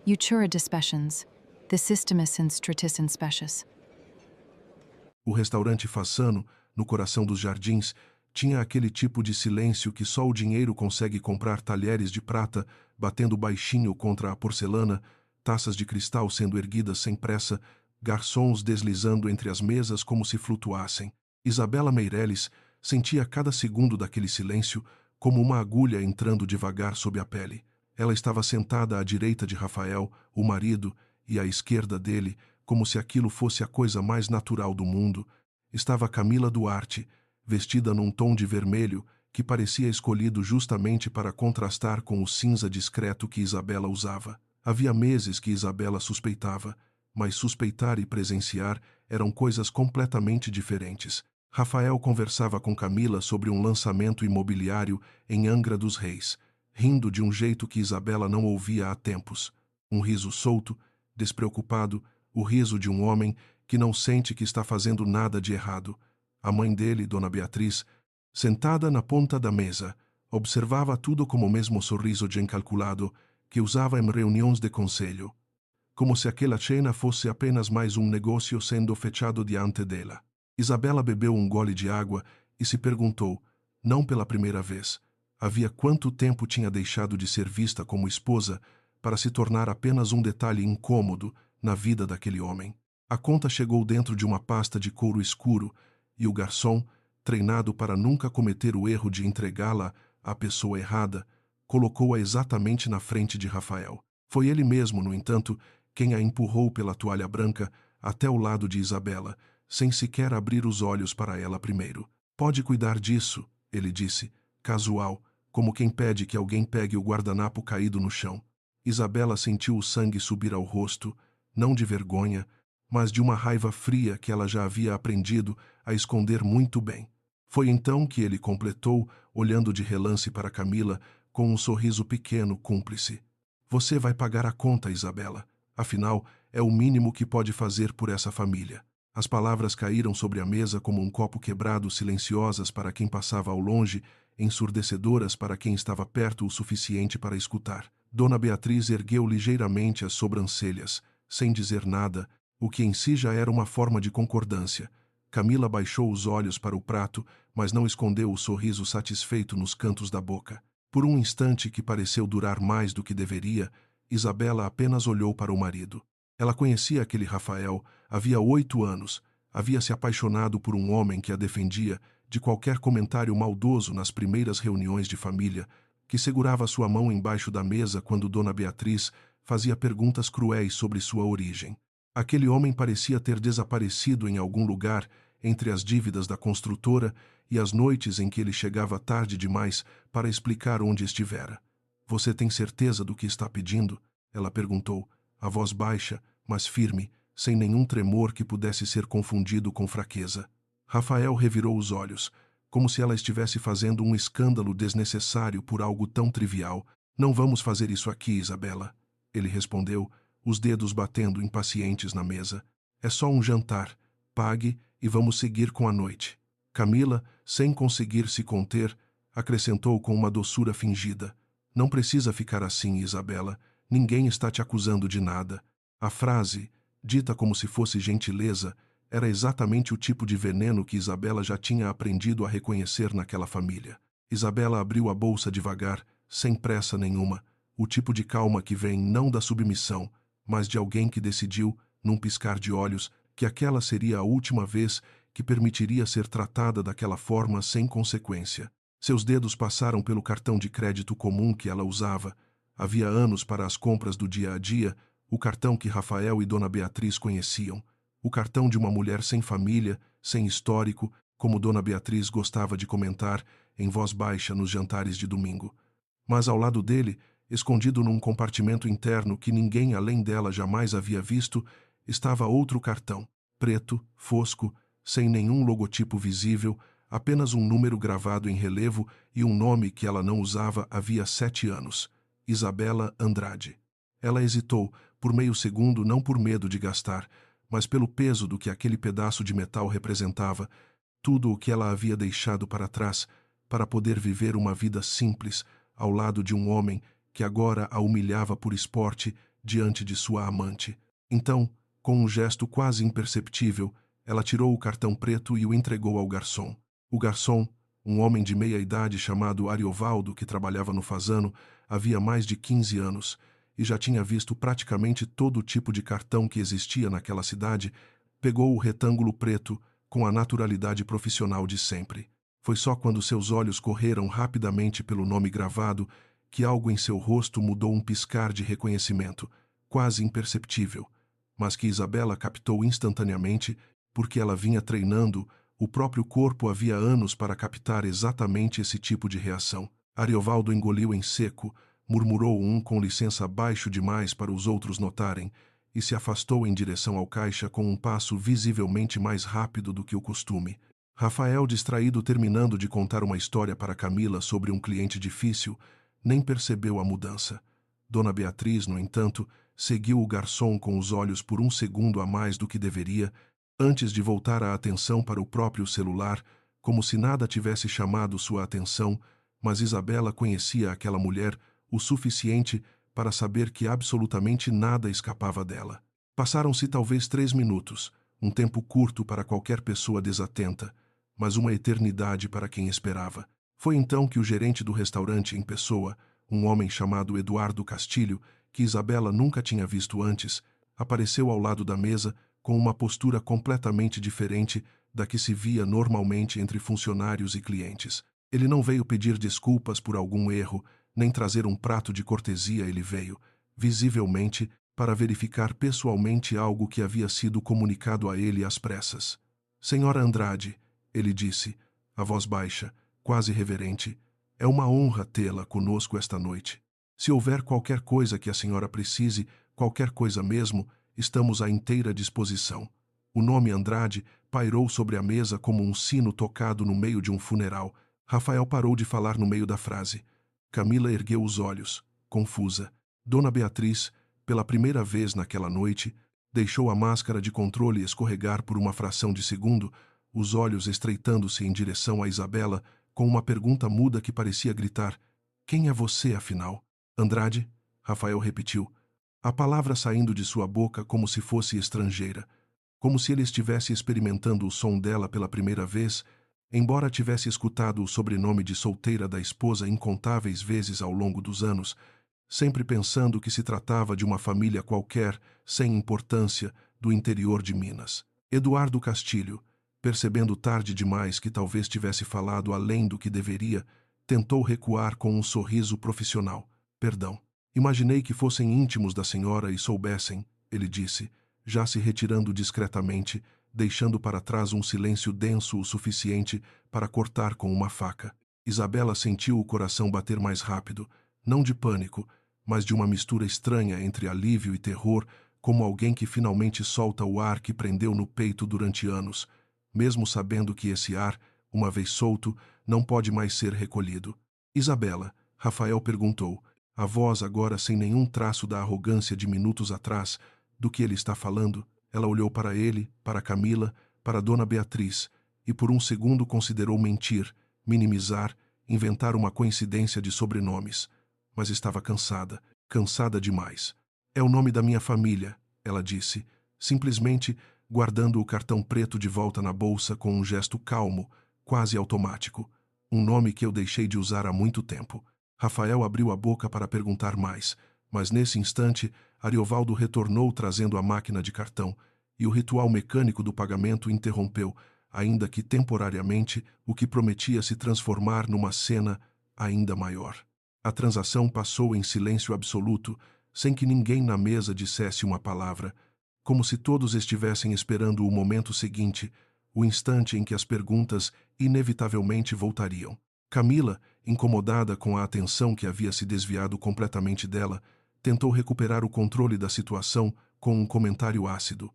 Eutura dispeciens, thesistimis stratissin speciis. O restaurante Fassano, no coração dos jardins, tinha aquele tipo de silêncio que só o dinheiro consegue comprar: talheres de prata batendo baixinho contra a porcelana, taças de cristal sendo erguidas sem pressa, garçons deslizando entre as mesas como se flutuassem. Isabela Meireles sentia cada segundo daquele silêncio como uma agulha entrando devagar sob a pele. Ela estava sentada à direita de Rafael, o marido, e à esquerda dele, como se aquilo fosse a coisa mais natural do mundo, estava Camila Duarte, vestida num tom de vermelho que parecia escolhido justamente para contrastar com o cinza discreto que Isabela usava. Havia meses que Isabela suspeitava, mas suspeitar e presenciar eram coisas completamente diferentes. Rafael conversava com Camila sobre um lançamento imobiliário em Angra dos Reis, rindo de um jeito que Isabela não ouvia há tempos. Um riso solto, despreocupado, o riso de um homem que não sente que está fazendo nada de errado. A mãe dele, Dona Beatriz, sentada na ponta da mesa, observava tudo com o mesmo sorriso de incalculado que usava em reuniões de conselho, como se aquela cena fosse apenas mais um negócio sendo fechado diante dela. Isabela bebeu um gole de água e se perguntou, não pela primeira vez, havia quanto tempo tinha deixado de ser vista como esposa para se tornar apenas um detalhe incômodo na vida daquele homem. A conta chegou dentro de uma pasta de couro escuro e o garçom, treinado para nunca cometer o erro de entregá-la à pessoa errada, colocou-a exatamente na frente de Rafael. Foi ele mesmo, no entanto, quem a empurrou pela toalha branca até o lado de Isabela, sem sequer abrir os olhos para ela primeiro. Pode cuidar disso, ele disse, casual, como quem pede que alguém pegue o guardanapo caído no chão. Isabela sentiu o sangue subir ao rosto, não de vergonha, mas de uma raiva fria que ela já havia aprendido a esconder muito bem. Foi então que ele completou, olhando de relance para Camila, com um sorriso pequeno, cúmplice. Você vai pagar a conta, Isabela. Afinal, é o mínimo que pode fazer por essa família. As palavras caíram sobre a mesa como um copo quebrado, silenciosas para quem passava ao longe, ensurdecedoras para quem estava perto o suficiente para escutar. Dona Beatriz ergueu ligeiramente as sobrancelhas, sem dizer nada, o que em si já era uma forma de concordância. Camila baixou os olhos para o prato, mas não escondeu o sorriso satisfeito nos cantos da boca. Por um instante que pareceu durar mais do que deveria, Isabela apenas olhou para o marido. Ela conhecia aquele Rafael, havia 8 anos, havia se apaixonado por um homem que a defendia de qualquer comentário maldoso nas primeiras reuniões de família, que segurava sua mão embaixo da mesa quando Dona Beatriz fazia perguntas cruéis sobre sua origem. Aquele homem parecia ter desaparecido em algum lugar entre as dívidas da construtora e as noites em que ele chegava tarde demais para explicar onde estivera. Você tem certeza do que está pedindo? Ela perguntou, a voz baixa, mas firme, sem nenhum tremor que pudesse ser confundido com fraqueza. Rafael revirou os olhos, como se ela estivesse fazendo um escândalo desnecessário por algo tão trivial. Não vamos fazer isso aqui, Isabela. Ele respondeu, os dedos batendo impacientes na mesa. É só um jantar. Pague e vamos seguir com a noite. Camila, sem conseguir se conter, acrescentou com uma doçura fingida. Não precisa ficar assim, Isabela. Ninguém está te acusando de nada. A frase, dita como se fosse gentileza, era exatamente o tipo de veneno que Isabela já tinha aprendido a reconhecer naquela família. Isabela abriu a bolsa devagar, sem pressa nenhuma, o tipo de calma que vem não da submissão, mas de alguém que decidiu, num piscar de olhos, que aquela seria a última vez que permitiria ser tratada daquela forma sem consequência. Seus dedos passaram pelo cartão de crédito comum que ela usava. Havia anos para as compras do dia a dia, o cartão que Rafael e Dona Beatriz conheciam. O cartão de uma mulher sem família, sem histórico, como Dona Beatriz gostava de comentar em voz baixa nos jantares de domingo. Mas ao lado dele, escondido num compartimento interno que ninguém além dela jamais havia visto, estava outro cartão, preto, fosco, sem nenhum logotipo visível, apenas um número gravado em relevo e um nome que ela não usava havia 7 anos, Isabela Andrade. Ela hesitou, por meio segundo, não por medo de gastar, mas pelo peso do que aquele pedaço de metal representava, tudo o que ela havia deixado para trás, para poder viver uma vida simples, ao lado de um homem que agora a humilhava por esporte diante de sua amante. Então, com um gesto quase imperceptível, ela tirou o cartão preto e o entregou ao garçom. O garçom, um homem de meia-idade chamado Ariovaldo, que trabalhava no Fasano havia mais de 15 anos e já tinha visto praticamente todo tipo de cartão que existia naquela cidade, pegou o retângulo preto com a naturalidade profissional de sempre. Foi só quando seus olhos correram rapidamente pelo nome gravado que algo em seu rosto mudou um piscar de reconhecimento, quase imperceptível, mas que Isabela captou instantaneamente porque ela vinha treinando, o próprio corpo havia anos para captar exatamente esse tipo de reação. Ariovaldo engoliu em seco, murmurou com licença baixo demais para os outros notarem, e se afastou em direção ao caixa com um passo visivelmente mais rápido do que o costume. Rafael, distraído terminando de contar uma história para Camila sobre um cliente difícil, nem percebeu a mudança. Dona Beatriz, no entanto, seguiu o garçom com os olhos por um segundo a mais do que deveria, antes de voltar a atenção para o próprio celular, como se nada tivesse chamado sua atenção, mas Isabela conhecia aquela mulher o suficiente para saber que absolutamente nada escapava dela. Passaram-se talvez 3 minutos, um tempo curto para qualquer pessoa desatenta, mas uma eternidade para quem esperava. Foi então que o gerente do restaurante em pessoa, um homem chamado Eduardo Castilho, que Isabela nunca tinha visto antes, apareceu ao lado da mesa com uma postura completamente diferente da que se via normalmente entre funcionários e clientes. Ele não veio pedir desculpas por algum erro, nem trazer um prato de cortesia. Ele veio, visivelmente, para verificar pessoalmente algo que havia sido comunicado a ele às pressas. Senhora Andrade, ele disse, a voz baixa, quase reverente, é uma honra tê-la conosco esta noite. Se houver qualquer coisa que a senhora precise, qualquer coisa mesmo, estamos à inteira disposição. O nome Andrade pairou sobre a mesa como um sino tocado no meio de um funeral. Rafael parou de falar no meio da frase. Camila ergueu os olhos, confusa. Dona Beatriz, pela primeira vez naquela noite, deixou a máscara de controle escorregar por uma fração de segundo, os olhos estreitando-se em direção a Isabela, com uma pergunta muda que parecia gritar: "Quem é você, afinal?" Andrade, Rafael repetiu, a palavra saindo de sua boca como se fosse estrangeira, como se ele estivesse experimentando o som dela pela primeira vez, embora tivesse escutado o sobrenome de solteira da esposa incontáveis vezes ao longo dos anos, sempre pensando que se tratava de uma família qualquer, sem importância, do interior de Minas. Eduardo Castilho, percebendo tarde demais que talvez tivesse falado além do que deveria, tentou recuar com um sorriso profissional. Perdão. Imaginei que fossem íntimos da senhora e soubessem, ele disse, já se retirando discretamente, deixando para trás um silêncio denso o suficiente para cortar com uma faca. Isabela sentiu o coração bater mais rápido, não de pânico, mas de uma mistura estranha entre alívio e terror, como alguém que finalmente solta o ar que prendeu no peito durante anos, mesmo sabendo que esse ar, uma vez solto, não pode mais ser recolhido. Isabela, Rafael perguntou, a voz agora sem nenhum traço da arrogância de minutos atrás. Do que ele está falando? Ela olhou para ele, para Camila, para Dona Beatriz, e por um segundo considerou mentir, minimizar, inventar uma coincidência de sobrenomes. Mas estava cansada, cansada demais. É o nome da minha família, ela disse, simplesmente guardando o cartão preto de volta na bolsa com um gesto calmo, quase automático. Um nome que eu deixei de usar há muito tempo. Rafael abriu a boca para perguntar mais, mas nesse instante, Ariovaldo retornou trazendo a máquina de cartão, e o ritual mecânico do pagamento interrompeu, ainda que temporariamente, o que prometia se transformar numa cena ainda maior. A transação passou em silêncio absoluto, sem que ninguém na mesa dissesse uma palavra, como se todos estivessem esperando o momento seguinte, o instante em que as perguntas inevitavelmente voltariam. Camila, incomodada com a atenção que havia se desviado completamente dela, tentou recuperar o controle da situação com um comentário ácido.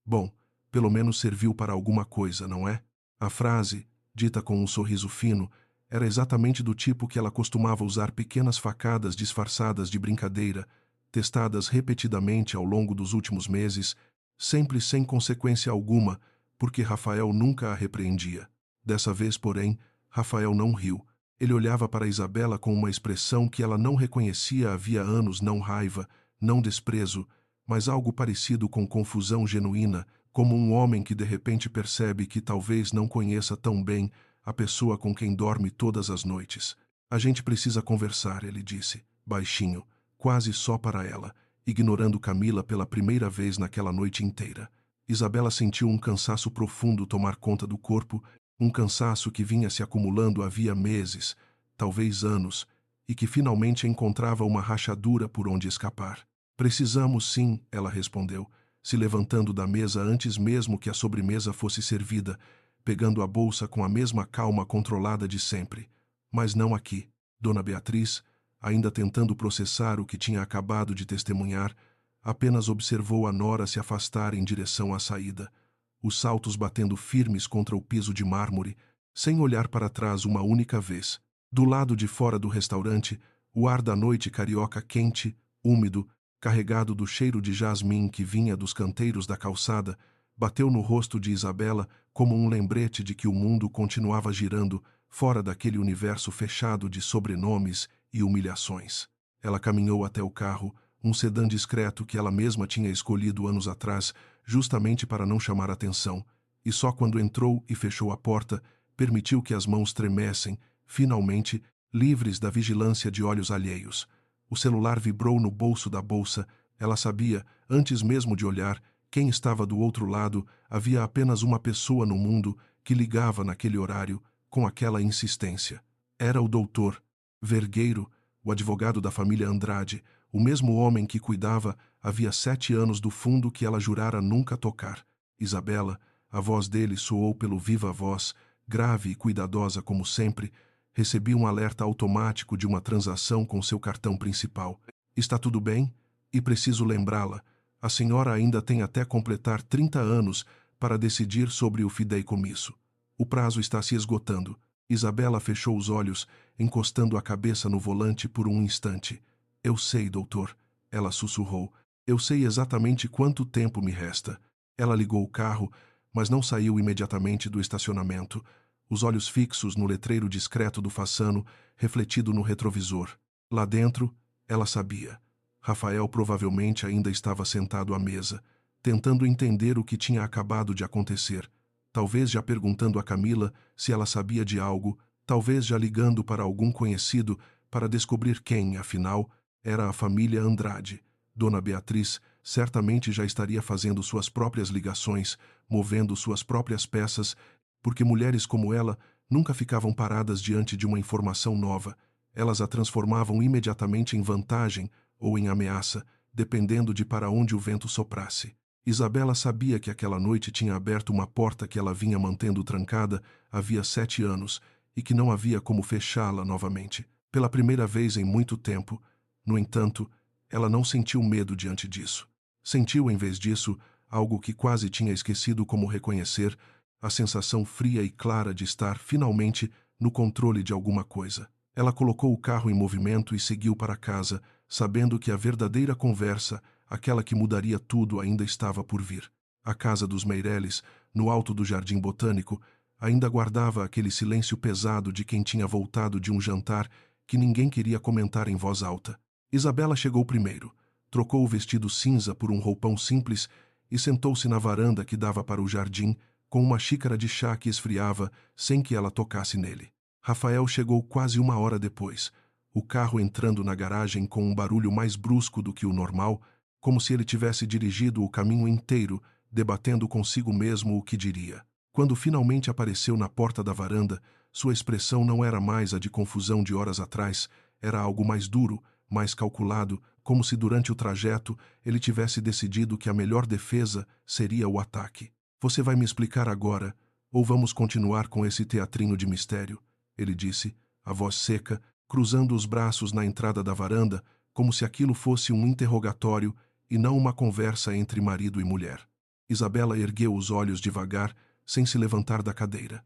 Bom, pelo menos serviu para alguma coisa, não é? A frase, dita com um sorriso fino, era exatamente do tipo que ela costumava usar pequenas facadas disfarçadas de brincadeira, testadas repetidamente ao longo dos últimos meses, sempre sem consequência alguma, porque Rafael nunca a repreendia. Dessa vez, porém, Rafael não riu. Ele olhava para Isabela com uma expressão que ela não reconhecia havia anos, não raiva, não desprezo, mas algo parecido com confusão genuína, como um homem que de repente percebe que talvez não conheça tão bem a pessoa com quem dorme todas as noites. A gente precisa conversar, ele disse, baixinho, quase só para ela, ignorando Camila pela primeira vez naquela noite inteira. Isabela sentiu um cansaço profundo tomar conta do corpo, um cansaço que vinha se acumulando havia meses, talvez anos, e que finalmente encontrava uma rachadura por onde escapar. Precisamos sim, ela respondeu, se levantando da mesa antes mesmo que a sobremesa fosse servida, pegando a bolsa com a mesma calma controlada de sempre. Mas não aqui. Dona Beatriz, ainda tentando processar o que tinha acabado de testemunhar, apenas observou a nora se afastar em direção à saída, os saltos batendo firmes contra o piso de mármore, sem olhar para trás uma única vez. Do lado de fora do restaurante, o ar da noite carioca quente, úmido, carregado do cheiro de jasmim que vinha dos canteiros da calçada, bateu no rosto de Isabela como um lembrete de que o mundo continuava girando fora daquele universo fechado de sobrenomes e humilhações. Ela caminhou até o carro, um sedã discreto que ela mesma tinha escolhido anos atrás, justamente para não chamar atenção, e só quando entrou e fechou a porta, permitiu que as mãos tremessem, finalmente, livres da vigilância de olhos alheios. O celular vibrou no bolso da bolsa. Ela sabia, antes mesmo de olhar, quem estava do outro lado. Havia apenas uma pessoa no mundo que ligava naquele horário, com aquela insistência. Era o doutor Vergueiro, o advogado da família Andrade, o mesmo homem que cuidava havia 7 anos do fundo que ela jurara nunca tocar. Isabela, a voz dele soou pelo viva voz, grave e cuidadosa como sempre, recebia um alerta automático de uma transação com seu cartão principal. Está tudo bem? E preciso lembrá-la. A senhora ainda tem até completar 30 anos para decidir sobre o fideicomisso. O prazo está se esgotando. Isabela fechou os olhos, encostando a cabeça no volante por um instante. Eu sei, doutor, ela sussurrou. Eu sei exatamente quanto tempo me resta. Ela ligou o carro, mas não saiu imediatamente do estacionamento, os olhos fixos no letreiro discreto do Façano, refletido no retrovisor. Lá dentro, ela sabia. Rafael provavelmente ainda estava sentado à mesa, tentando entender o que tinha acabado de acontecer, talvez já perguntando a Camila se ela sabia de algo, talvez já ligando para algum conhecido para descobrir quem, afinal, era a família Andrade. Dona Beatriz certamente já estaria fazendo suas próprias ligações, movendo suas próprias peças, porque mulheres como ela nunca ficavam paradas diante de uma informação nova. Elas a transformavam imediatamente em vantagem ou em ameaça, dependendo de para onde o vento soprasse. Isabela sabia que aquela noite tinha aberto uma porta que ela vinha mantendo trancada havia 7 anos e que não havia como fechá-la novamente, pela primeira vez em muito tempo. No entanto, ela não sentiu medo diante disso. Sentiu, em vez disso, algo que quase tinha esquecido como reconhecer, a sensação fria e clara de estar, finalmente, no controle de alguma coisa. Ela colocou o carro em movimento e seguiu para casa, sabendo que a verdadeira conversa, aquela que mudaria tudo, ainda estava por vir. A casa dos Meireles, no alto do Jardim Botânico, ainda guardava aquele silêncio pesado de quem tinha voltado de um jantar que ninguém queria comentar em voz alta. Isabela chegou primeiro, trocou o vestido cinza por um roupão simples e sentou-se na varanda que dava para o jardim, com uma xícara de chá que esfriava sem que ela tocasse nele. Rafael chegou quase 1 hora depois, o carro entrando na garagem com um barulho mais brusco do que o normal, como se ele tivesse dirigido o caminho inteiro, debatendo consigo mesmo o que diria. Quando finalmente apareceu na porta da varanda, sua expressão não era mais a de confusão de horas atrás, era algo mais duro, mais calculado, como se durante o trajeto ele tivesse decidido que a melhor defesa seria o ataque. Você vai me explicar agora, ou vamos continuar com esse teatrinho de mistério? Ele disse, a voz seca, cruzando os braços na entrada da varanda, como se aquilo fosse um interrogatório e não uma conversa entre marido e mulher. Isabela ergueu os olhos devagar, sem se levantar da cadeira.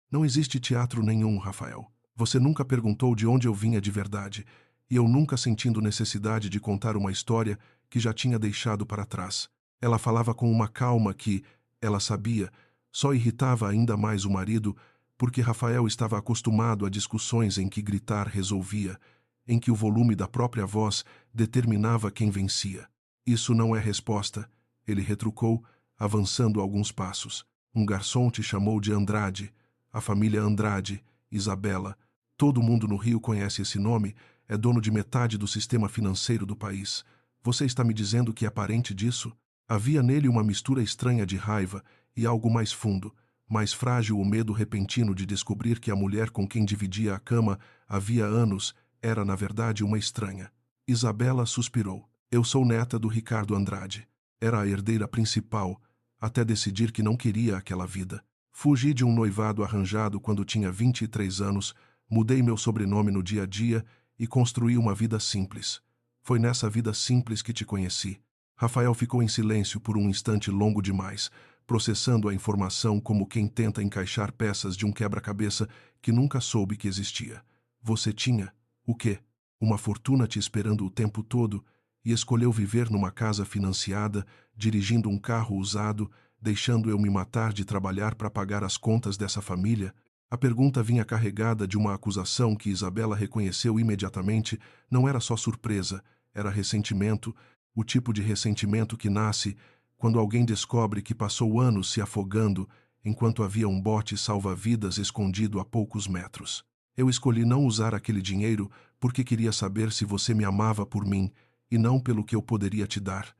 Não existe teatro nenhum, Rafael. Você nunca perguntou de onde eu vinha de verdade, e eu nunca sentindo necessidade de contar uma história que já tinha deixado para trás. Ela falava com uma calma que, ela sabia, só irritava ainda mais o marido, porque Rafael estava acostumado a discussões em que gritar resolvia, em que o volume da própria voz determinava quem vencia. Isso não é resposta, ele retrucou, avançando alguns passos. Um garçom te chamou de Andrade. A família Andrade, Isabela. Todo mundo no Rio conhece esse nome, é dono de metade do sistema financeiro do país. Você está me dizendo que é parente disso? Havia nele uma mistura estranha de raiva e algo mais fundo, mais frágil, o medo repentino de descobrir que a mulher com quem dividia a cama havia anos era, na verdade, uma estranha. Isabela suspirou. Eu sou neta do Ricardo Andrade. Era a herdeira principal, até decidir que não queria aquela vida. Fugi de um noivado arranjado quando tinha 23 anos, mudei meu sobrenome no dia a dia e construí uma vida simples. Foi nessa vida simples que te conheci. Rafael ficou em silêncio por um instante longo demais, processando a informação como quem tenta encaixar peças de um quebra-cabeça que nunca soube que existia. Você tinha, o quê? Uma fortuna te esperando o tempo todo e escolheu viver numa casa financiada, dirigindo um carro usado, deixando eu me matar de trabalhar para pagar as contas dessa família? A pergunta vinha carregada de uma acusação que Isabela reconheceu imediatamente. Não era só surpresa, era ressentimento, o tipo de ressentimento que nasce quando alguém descobre que passou anos se afogando enquanto havia um bote salva-vidas escondido a poucos metros. Eu escolhi não usar aquele dinheiro porque queria saber se você me amava por mim e não pelo que eu poderia te dar.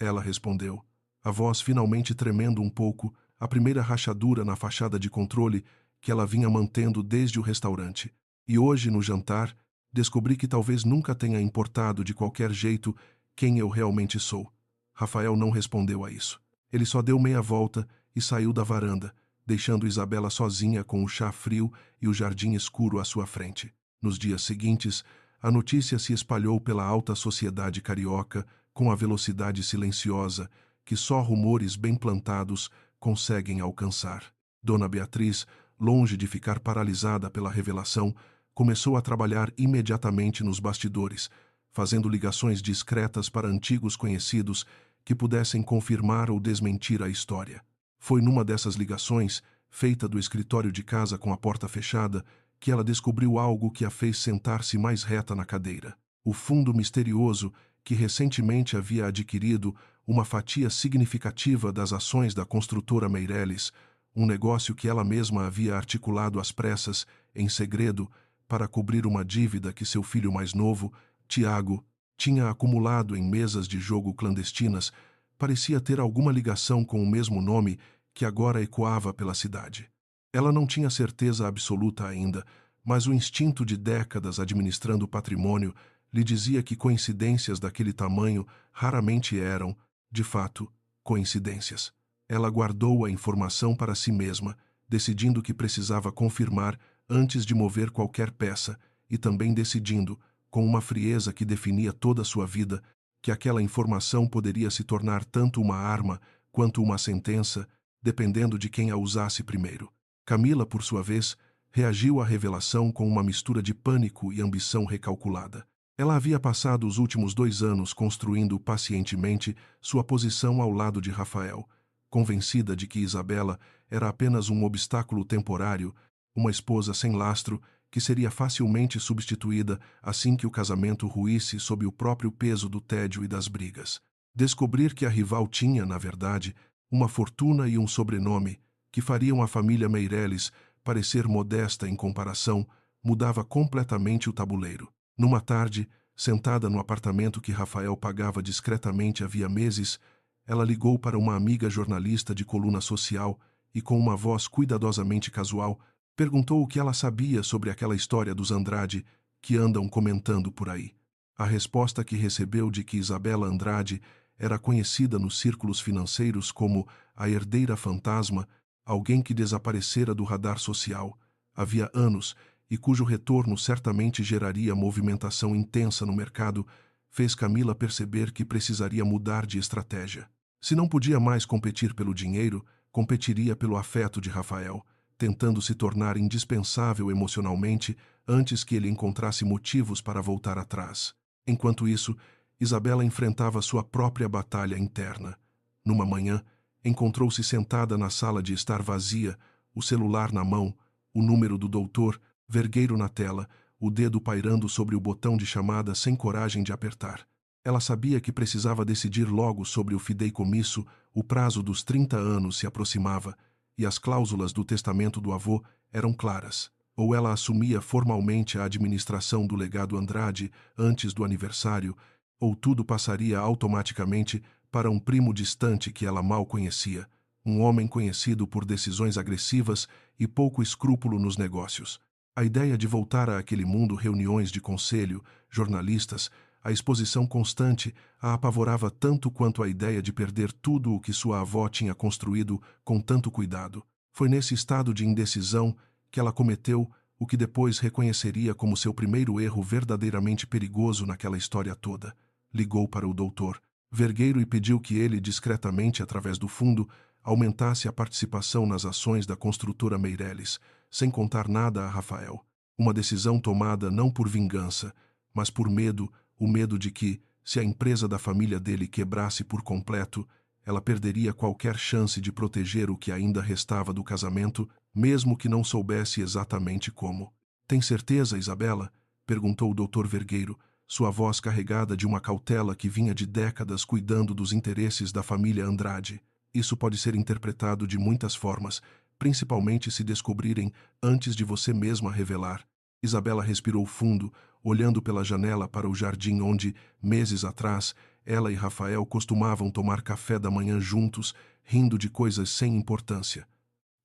Ela respondeu, a voz finalmente tremendo um pouco, a primeira rachadura na fachada de controle que ela vinha mantendo desde o restaurante. E hoje, no jantar, descobri que talvez nunca tenha importado de qualquer jeito quem eu realmente sou. Rafael não respondeu a isso. Ele só deu meia volta e saiu da varanda, deixando Isabela sozinha com o chá frio e o jardim escuro à sua frente. Nos dias seguintes, a notícia se espalhou pela alta sociedade carioca com a velocidade silenciosa que só rumores bem plantados conseguem alcançar. Dona Beatriz, longe de ficar paralisada pela revelação, começou a trabalhar imediatamente nos bastidores, fazendo ligações discretas para antigos conhecidos que pudessem confirmar ou desmentir a história. Foi numa dessas ligações, feita do escritório de casa com a porta fechada, que ela descobriu algo que a fez sentar-se mais reta na cadeira. O fundo misterioso que recentemente havia adquirido uma fatia significativa das ações da construtora Meireles, um negócio que ela mesma havia articulado às pressas, em segredo, para cobrir uma dívida que seu filho mais novo, Tiago, tinha acumulado em mesas de jogo clandestinas, parecia ter alguma ligação com o mesmo nome que agora ecoava pela cidade. Ela não tinha certeza absoluta ainda, mas o instinto de décadas administrando o patrimônio lhe dizia que coincidências daquele tamanho raramente eram, de fato, coincidências. Ela guardou a informação para si mesma, decidindo que precisava confirmar antes de mover qualquer peça e também decidindo, com uma frieza que definia toda a sua vida, que aquela informação poderia se tornar tanto uma arma quanto uma sentença, dependendo de quem a usasse primeiro. Camila, por sua vez, reagiu à revelação com uma mistura de pânico e ambição recalculada. Ela havia passado os últimos 2 anos construindo pacientemente sua posição ao lado de Rafael, convencida de que Isabela era apenas um obstáculo temporário, uma esposa sem lastro que seria facilmente substituída assim que o casamento ruísse sob o próprio peso do tédio e das brigas. Descobrir que a rival tinha, na verdade, uma fortuna e um sobrenome que fariam a família Meireles parecer modesta em comparação, mudava completamente o tabuleiro. Numa tarde, sentada no apartamento que Rafael pagava discretamente havia meses, ela ligou para uma amiga jornalista de coluna social e, com uma voz cuidadosamente casual, perguntou o que ela sabia sobre aquela história dos Andrade que andam comentando por aí. A resposta que recebeu de que Isabela Andrade era conhecida nos círculos financeiros como a herdeira fantasma, alguém que desaparecera do radar social havia anos e cujo retorno certamente geraria movimentação intensa no mercado, fez Camila perceber que precisaria mudar de estratégia. Se não podia mais competir pelo dinheiro, competiria pelo afeto de Rafael, tentando se tornar indispensável emocionalmente antes que ele encontrasse motivos para voltar atrás. Enquanto isso, Isabela enfrentava sua própria batalha interna. Numa manhã, encontrou-se sentada na sala de estar vazia, o celular na mão, o número do doutor, vergueiro na tela, o dedo pairando sobre o botão de chamada sem coragem de apertar. Ela sabia que precisava decidir logo sobre o fideicomisso, o prazo dos 30 anos se aproximava, e as cláusulas do testamento do avô eram claras. Ou ela assumia formalmente a administração do legado Andrade antes do aniversário, ou tudo passaria automaticamente para um primo distante que ela mal conhecia, um homem conhecido por decisões agressivas e pouco escrúpulo nos negócios. A ideia de voltar àquele mundo, reuniões de conselho, jornalistas, a exposição constante a apavorava tanto quanto a ideia de perder tudo o que sua avó tinha construído com tanto cuidado. Foi nesse estado de indecisão que ela cometeu o que depois reconheceria como seu primeiro erro verdadeiramente perigoso naquela história toda. Ligou para o doutor Vergueiro e pediu que ele, discretamente, através do fundo, aumentasse a participação nas ações da construtora Meireles, sem contar nada a Rafael. Uma decisão tomada não por vingança, mas por medo, o medo de que, se a empresa da família dele quebrasse por completo, ela perderia qualquer chance de proteger o que ainda restava do casamento, mesmo que não soubesse exatamente como. "Tem certeza, Isabela?" perguntou o Dr. Vergueiro, sua voz carregada de uma cautela que vinha de décadas cuidando dos interesses da família Andrade. "Isso pode ser interpretado de muitas formas, principalmente se descobrirem antes de você mesma revelar." Isabela respirou fundo, olhando pela janela para o jardim onde, meses atrás, ela e Rafael costumavam tomar café da manhã juntos, rindo de coisas sem importância.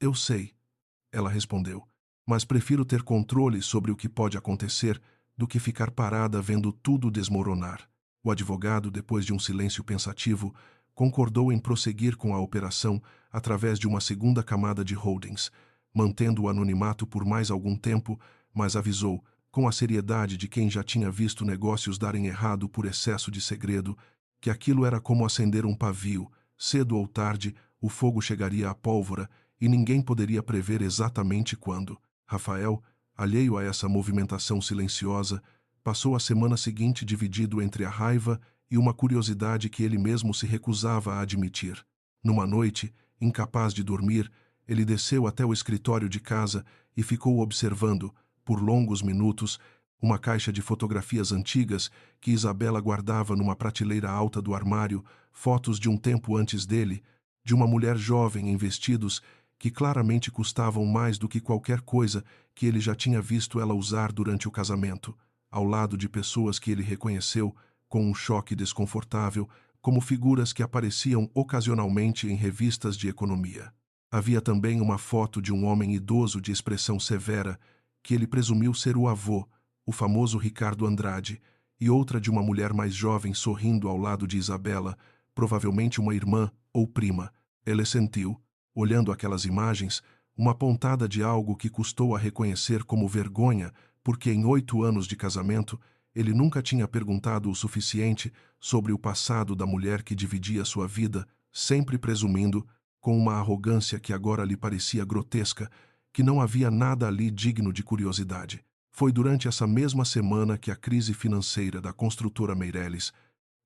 "Eu sei", ela respondeu, "mas prefiro ter controle sobre o que pode acontecer do que ficar parada vendo tudo desmoronar." O advogado, depois de um silêncio pensativo, concordou em prosseguir com a operação através de uma segunda camada de holdings, mantendo o anonimato por mais algum tempo, mas avisou, com a seriedade de quem já tinha visto negócios darem errado por excesso de segredo, que aquilo era como acender um pavio. Cedo ou tarde, o fogo chegaria à pólvora e ninguém poderia prever exatamente quando. Rafael, alheio a essa movimentação silenciosa, passou a semana seguinte dividido entre a raiva e uma curiosidade que ele mesmo se recusava a admitir. Numa noite, incapaz de dormir, ele desceu até o escritório de casa e ficou observando, por longos minutos, uma caixa de fotografias antigas que Isabela guardava numa prateleira alta do armário, fotos de um tempo antes dele, de uma mulher jovem em vestidos que claramente custavam mais do que qualquer coisa que ele já tinha visto ela usar durante o casamento, ao lado de pessoas que ele reconheceu, com um choque desconfortável, como figuras que apareciam ocasionalmente em revistas de economia. Havia também uma foto de um homem idoso de expressão severa, que ele presumiu ser o avô, o famoso Ricardo Andrade, e outra de uma mulher mais jovem sorrindo ao lado de Isabela, provavelmente uma irmã ou prima. Ele sentiu, olhando aquelas imagens, uma pontada de algo que custou a reconhecer como vergonha, porque em 8 anos de casamento ele nunca tinha perguntado o suficiente sobre o passado da mulher que dividia sua vida, sempre presumindo, com uma arrogância que agora lhe parecia grotesca, que não havia nada ali digno de curiosidade. Foi durante essa mesma semana que a crise financeira da construtora Meireles,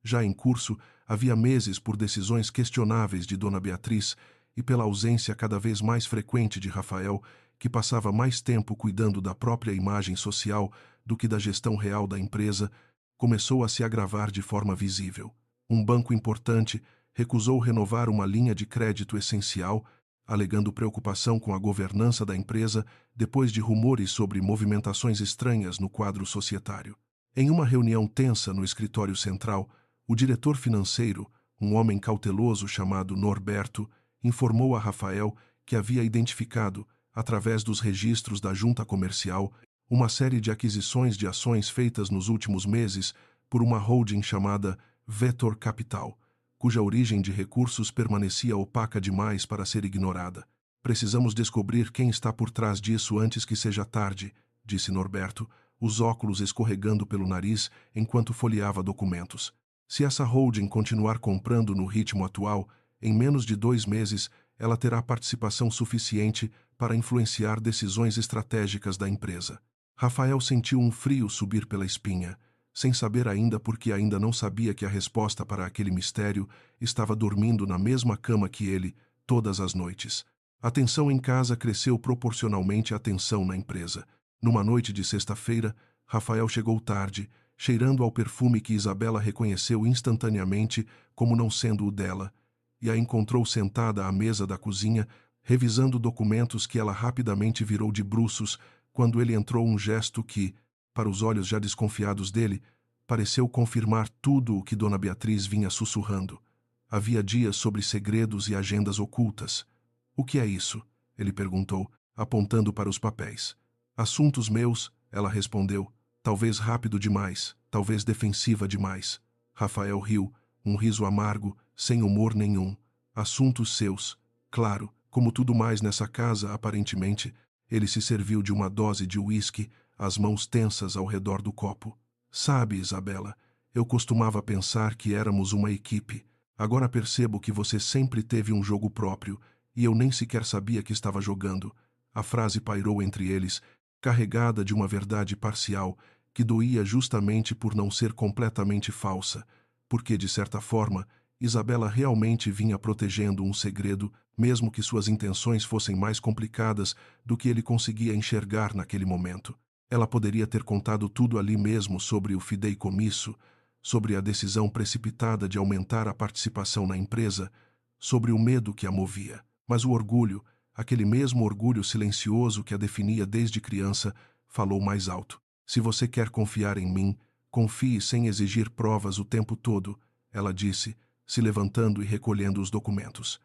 já em curso, havia meses por decisões questionáveis de Dona Beatriz e pela ausência cada vez mais frequente de Rafael, que passava mais tempo cuidando da própria imagem social do que da gestão real da empresa, começou a se agravar de forma visível. Um banco importante recusou renovar uma linha de crédito essencial, alegando preocupação com a governança da empresa depois de rumores sobre movimentações estranhas no quadro societário. Em uma reunião tensa no escritório central, o diretor financeiro, um homem cauteloso chamado Norberto, informou a Rafael que havia identificado, através dos registros da junta comercial, uma série de aquisições de ações feitas nos últimos meses por uma holding chamada Vetor Capital, cuja origem de recursos permanecia opaca demais para ser ignorada. "Precisamos descobrir quem está por trás disso antes que seja tarde", disse Norberto, os óculos escorregando pelo nariz enquanto folheava documentos. "Se essa holding continuar comprando no ritmo atual, em menos de 2 meses, ela terá participação suficiente para influenciar decisões estratégicas da empresa." Rafael sentiu um frio subir pela espinha, sem saber ainda porque ainda não sabia que a resposta para aquele mistério estava dormindo na mesma cama que ele, todas as noites. A tensão em casa cresceu proporcionalmente à tensão na empresa. Numa noite de sexta-feira, Rafael chegou tarde, cheirando ao perfume que Isabela reconheceu instantaneamente como não sendo o dela, e a encontrou sentada à mesa da cozinha, revisando documentos que ela rapidamente virou de bruços quando ele entrou, um gesto que, para os olhos já desconfiados dele, pareceu confirmar tudo o que Dona Beatriz vinha sussurrando. Havia dias sobre segredos e agendas ocultas. O que é isso? Ele perguntou, apontando para os papéis. Assuntos meus, ela respondeu, talvez rápido demais, talvez defensiva demais. Rafael riu, um riso amargo, sem humor nenhum. Assuntos seus. Claro, como tudo mais nessa casa, aparentemente, ele se serviu de uma dose de uísque, as mãos tensas ao redor do copo. Sabe, Isabela, eu costumava pensar que éramos uma equipe. Agora percebo que você sempre teve um jogo próprio, e eu nem sequer sabia que estava jogando. A frase pairou entre eles, carregada de uma verdade parcial, que doía justamente por não ser completamente falsa, porque, de certa forma, Isabela realmente vinha protegendo um segredo, mesmo que suas intenções fossem mais complicadas do que ele conseguia enxergar naquele momento. Ela poderia ter contado tudo ali mesmo sobre o fideicomisso, sobre a decisão precipitada de aumentar a participação na empresa, sobre o medo que a movia. Mas o orgulho, aquele mesmo orgulho silencioso que a definia desde criança, falou mais alto. Se você quer confiar em mim, confie sem exigir provas o tempo todo, ela disse, se levantando e recolhendo os documentos.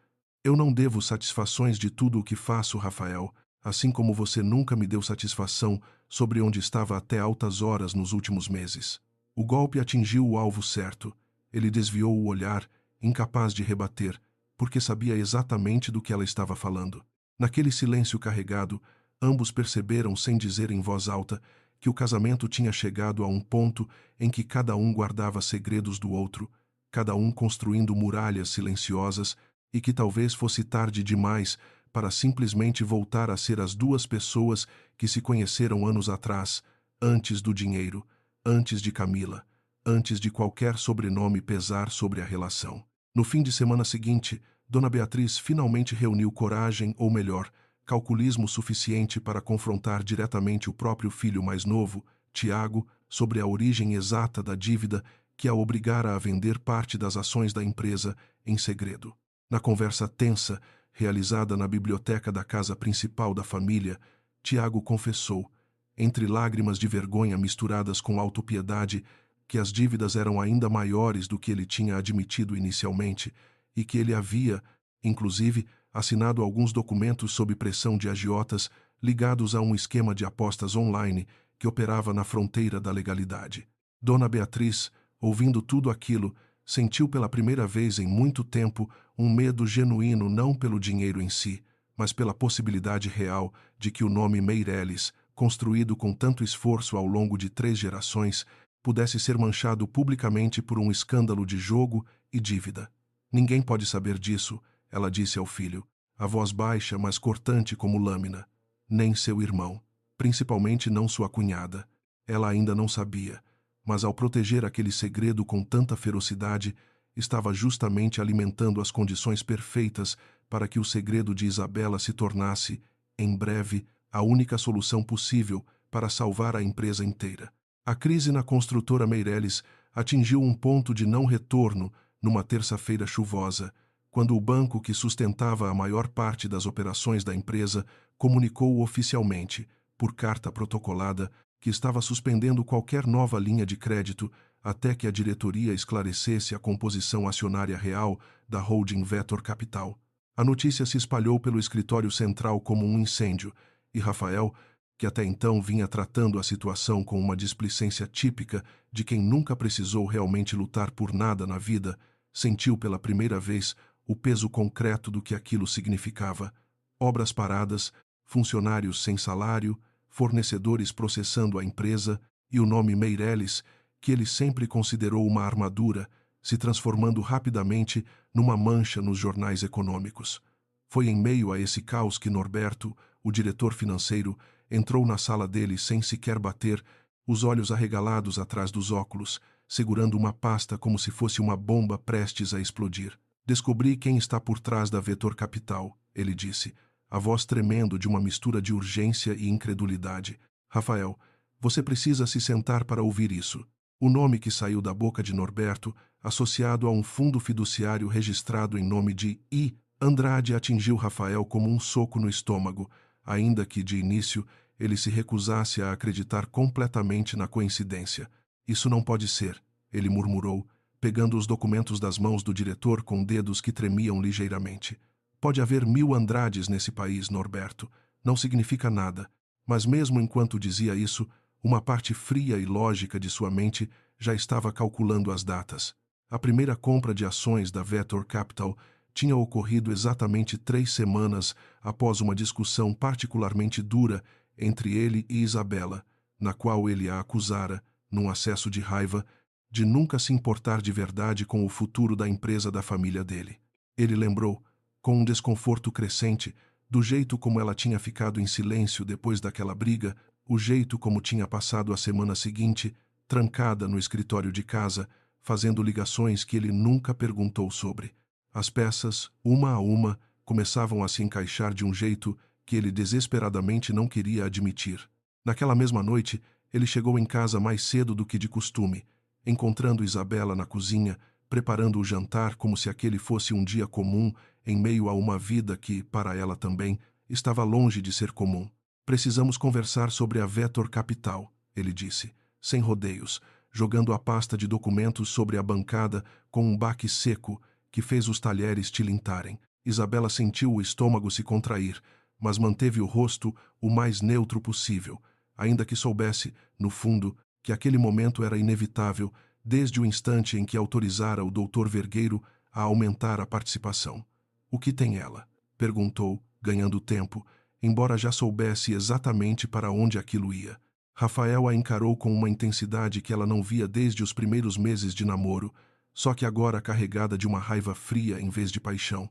Eu não devo satisfações de tudo o que faço, Rafael, assim como você nunca me deu satisfação sobre onde estava até altas horas nos últimos meses. O golpe atingiu o alvo certo. Ele desviou o olhar, incapaz de rebater, porque sabia exatamente do que ela estava falando. Naquele silêncio carregado, ambos perceberam, sem dizer em voz alta, que o casamento tinha chegado a um ponto em que cada um guardava segredos do outro, cada um construindo muralhas silenciosas, e que talvez fosse tarde demais para simplesmente voltar a ser as duas pessoas que se conheceram anos atrás, antes do dinheiro, antes de Camila, antes de qualquer sobrenome pesar sobre a relação. No fim de semana seguinte, Dona Beatriz finalmente reuniu coragem, ou melhor, calculismo suficiente para confrontar diretamente o próprio filho mais novo, Tiago, sobre a origem exata da dívida que a obrigara a vender parte das ações da empresa em segredo. Na conversa tensa, realizada na biblioteca da casa principal da família, Tiago confessou, entre lágrimas de vergonha misturadas com autopiedade, que as dívidas eram ainda maiores do que ele tinha admitido inicialmente e que ele havia, inclusive, assinado alguns documentos sob pressão de agiotas ligados a um esquema de apostas online que operava na fronteira da legalidade. Dona Beatriz, ouvindo tudo aquilo, sentiu pela primeira vez em muito tempo um medo genuíno não pelo dinheiro em si, mas pela possibilidade real de que o nome Meireles, construído com tanto esforço ao longo de 3 gerações, pudesse ser manchado publicamente por um escândalo de jogo e dívida. Ninguém pode saber disso, ela disse ao filho, a voz baixa, mas cortante como lâmina. Nem seu irmão, principalmente não sua cunhada. Ela ainda não sabia, mas ao proteger aquele segredo com tanta ferocidade, estava justamente alimentando as condições perfeitas para que o segredo de Isabela se tornasse, em breve, a única solução possível para salvar a empresa inteira. A crise na construtora Meireles atingiu um ponto de não retorno numa terça-feira chuvosa, quando o banco que sustentava a maior parte das operações da empresa comunicou oficialmente, por carta protocolada, que estava suspendendo qualquer nova linha de crédito até que a diretoria esclarecesse a composição acionária real da holding Vetor Capital. A notícia se espalhou pelo escritório central como um incêndio, e Rafael, que até então vinha tratando a situação com uma displicência típica de quem nunca precisou realmente lutar por nada na vida, sentiu pela primeira vez o peso concreto do que aquilo significava. Obras paradas, funcionários sem salário, fornecedores processando a empresa e o nome Meireles, que ele sempre considerou uma armadura, se transformando rapidamente numa mancha nos jornais econômicos. Foi em meio a esse caos que Norberto, o diretor financeiro, entrou na sala dele sem sequer bater, os olhos arregalados atrás dos óculos, segurando uma pasta como se fosse uma bomba prestes a explodir. Descobri quem está por trás da Vetor Capital, ele disse, a voz tremendo de uma mistura de urgência e incredulidade. Rafael, Você precisa se sentar para ouvir isso. O nome que saiu da boca de Norberto, associado a um fundo fiduciário registrado em nome de I. Andrade, atingiu Rafael como um soco no estômago, ainda que, de início, ele se recusasse a acreditar completamente na coincidência. Isso não pode ser, ele murmurou, pegando os documentos das mãos do diretor com dedos que tremiam ligeiramente. Pode haver 1000 Andrades nesse país, Norberto. Não significa nada. Mas mesmo enquanto dizia isso, uma parte fria e lógica de sua mente já estava calculando as datas. A primeira compra de ações da Vetor Capital tinha ocorrido exatamente 3 semanas após uma discussão particularmente dura entre ele e Isabela, na qual ele a acusara, num acesso de raiva, de nunca se importar de verdade com o futuro da empresa da família dele. Ele lembrou, com um desconforto crescente, do jeito como ela tinha ficado em silêncio depois daquela briga, o jeito como tinha passado a semana seguinte, trancada no escritório de casa, fazendo ligações que ele nunca perguntou sobre. As peças, uma a uma, começavam a se encaixar de um jeito que ele desesperadamente não queria admitir. Naquela mesma noite, ele chegou em casa mais cedo do que de costume, encontrando Isabela na cozinha, preparando o jantar como se aquele fosse um dia comum em meio a uma vida que, para ela também, estava longe de ser comum. Precisamos conversar sobre a Vetor Capital, ele disse, sem rodeios, jogando a pasta de documentos sobre a bancada com um baque seco que fez os talheres tilintarem. Isabela sentiu o estômago se contrair, mas manteve o rosto o mais neutro possível, ainda que soubesse, no fundo, que aquele momento era inevitável desde o instante em que autorizara o Dr. Vergueiro a aumentar a participação. O que tem ela? Perguntou, ganhando tempo, embora já soubesse exatamente para onde aquilo ia. Rafael a encarou com uma intensidade que ela não via desde os primeiros meses de namoro, só que agora carregada de uma raiva fria em vez de paixão.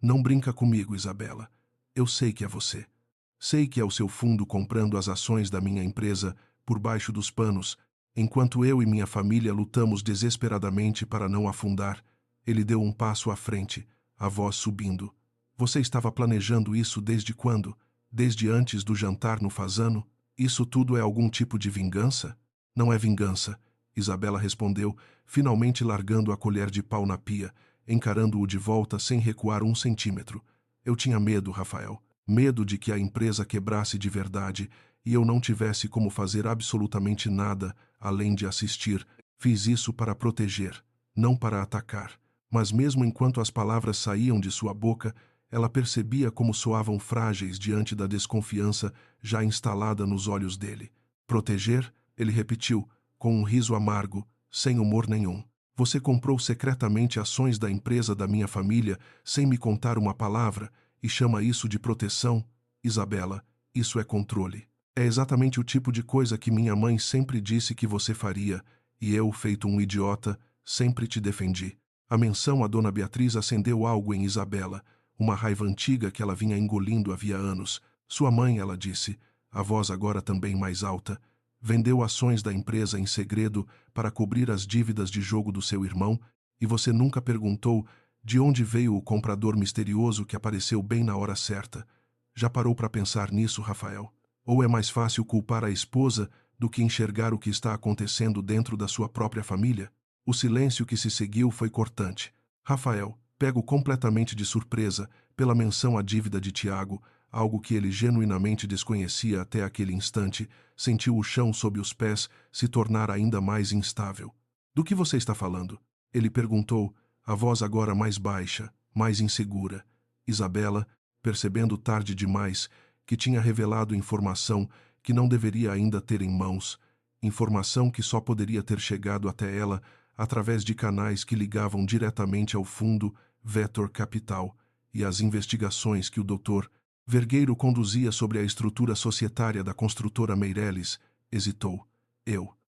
Não brinca comigo, Isabela. Eu sei que é você. Sei que é o seu fundo comprando as ações da minha empresa por baixo dos panos, enquanto eu e minha família lutamos desesperadamente para não afundar. Ele deu um passo à frente, a voz subindo. Você estava planejando isso desde quando? Desde antes do jantar no Fazano? Isso tudo é algum tipo de vingança? Não é vingança, Isabela respondeu, finalmente largando a colher de pau na pia, encarando-o de volta sem recuar 1 centímetro. Eu tinha medo, Rafael. Medo de que a empresa quebrasse de verdade e eu não tivesse como fazer absolutamente nada além de assistir. Fiz isso para proteger, não para atacar. Mas mesmo enquanto as palavras saíam de sua boca, ela percebia como soavam frágeis diante da desconfiança já instalada nos olhos dele. Proteger? Ele repetiu, com um riso amargo, sem humor nenhum. Você comprou secretamente ações da empresa da minha família sem me contar uma palavra e chama isso de proteção? Isabela, isso é controle. É exatamente o tipo de coisa que minha mãe sempre disse que você faria, e eu, feito um idiota, sempre te defendi. A menção à dona Beatriz acendeu algo em Isabela, uma raiva antiga que ela vinha engolindo havia anos. Sua mãe, ela disse, a voz agora também mais alta, vendeu ações da empresa em segredo para cobrir as dívidas de jogo do seu irmão, e você nunca perguntou de onde veio o comprador misterioso que apareceu bem na hora certa. Já parou para pensar nisso, Rafael? Ou é mais fácil culpar a esposa do que enxergar o que está acontecendo dentro da sua própria família? O silêncio que se seguiu foi cortante. Rafael, pego completamente de surpresa pela menção à dívida de Tiago, algo que ele genuinamente desconhecia até aquele instante, sentiu o chão sob os pés se tornar ainda mais instável. Do que você está falando? Ele perguntou, a voz agora mais baixa, mais insegura. Isabela, percebendo tarde demais que tinha revelado informação que não deveria ainda ter em mãos, informação que só poderia ter chegado até ela através de canais que ligavam diretamente ao fundo Vetor Capital e às investigações que o Dr. Vergueiro conduzia sobre a estrutura societária da construtora Meireles, hesitou.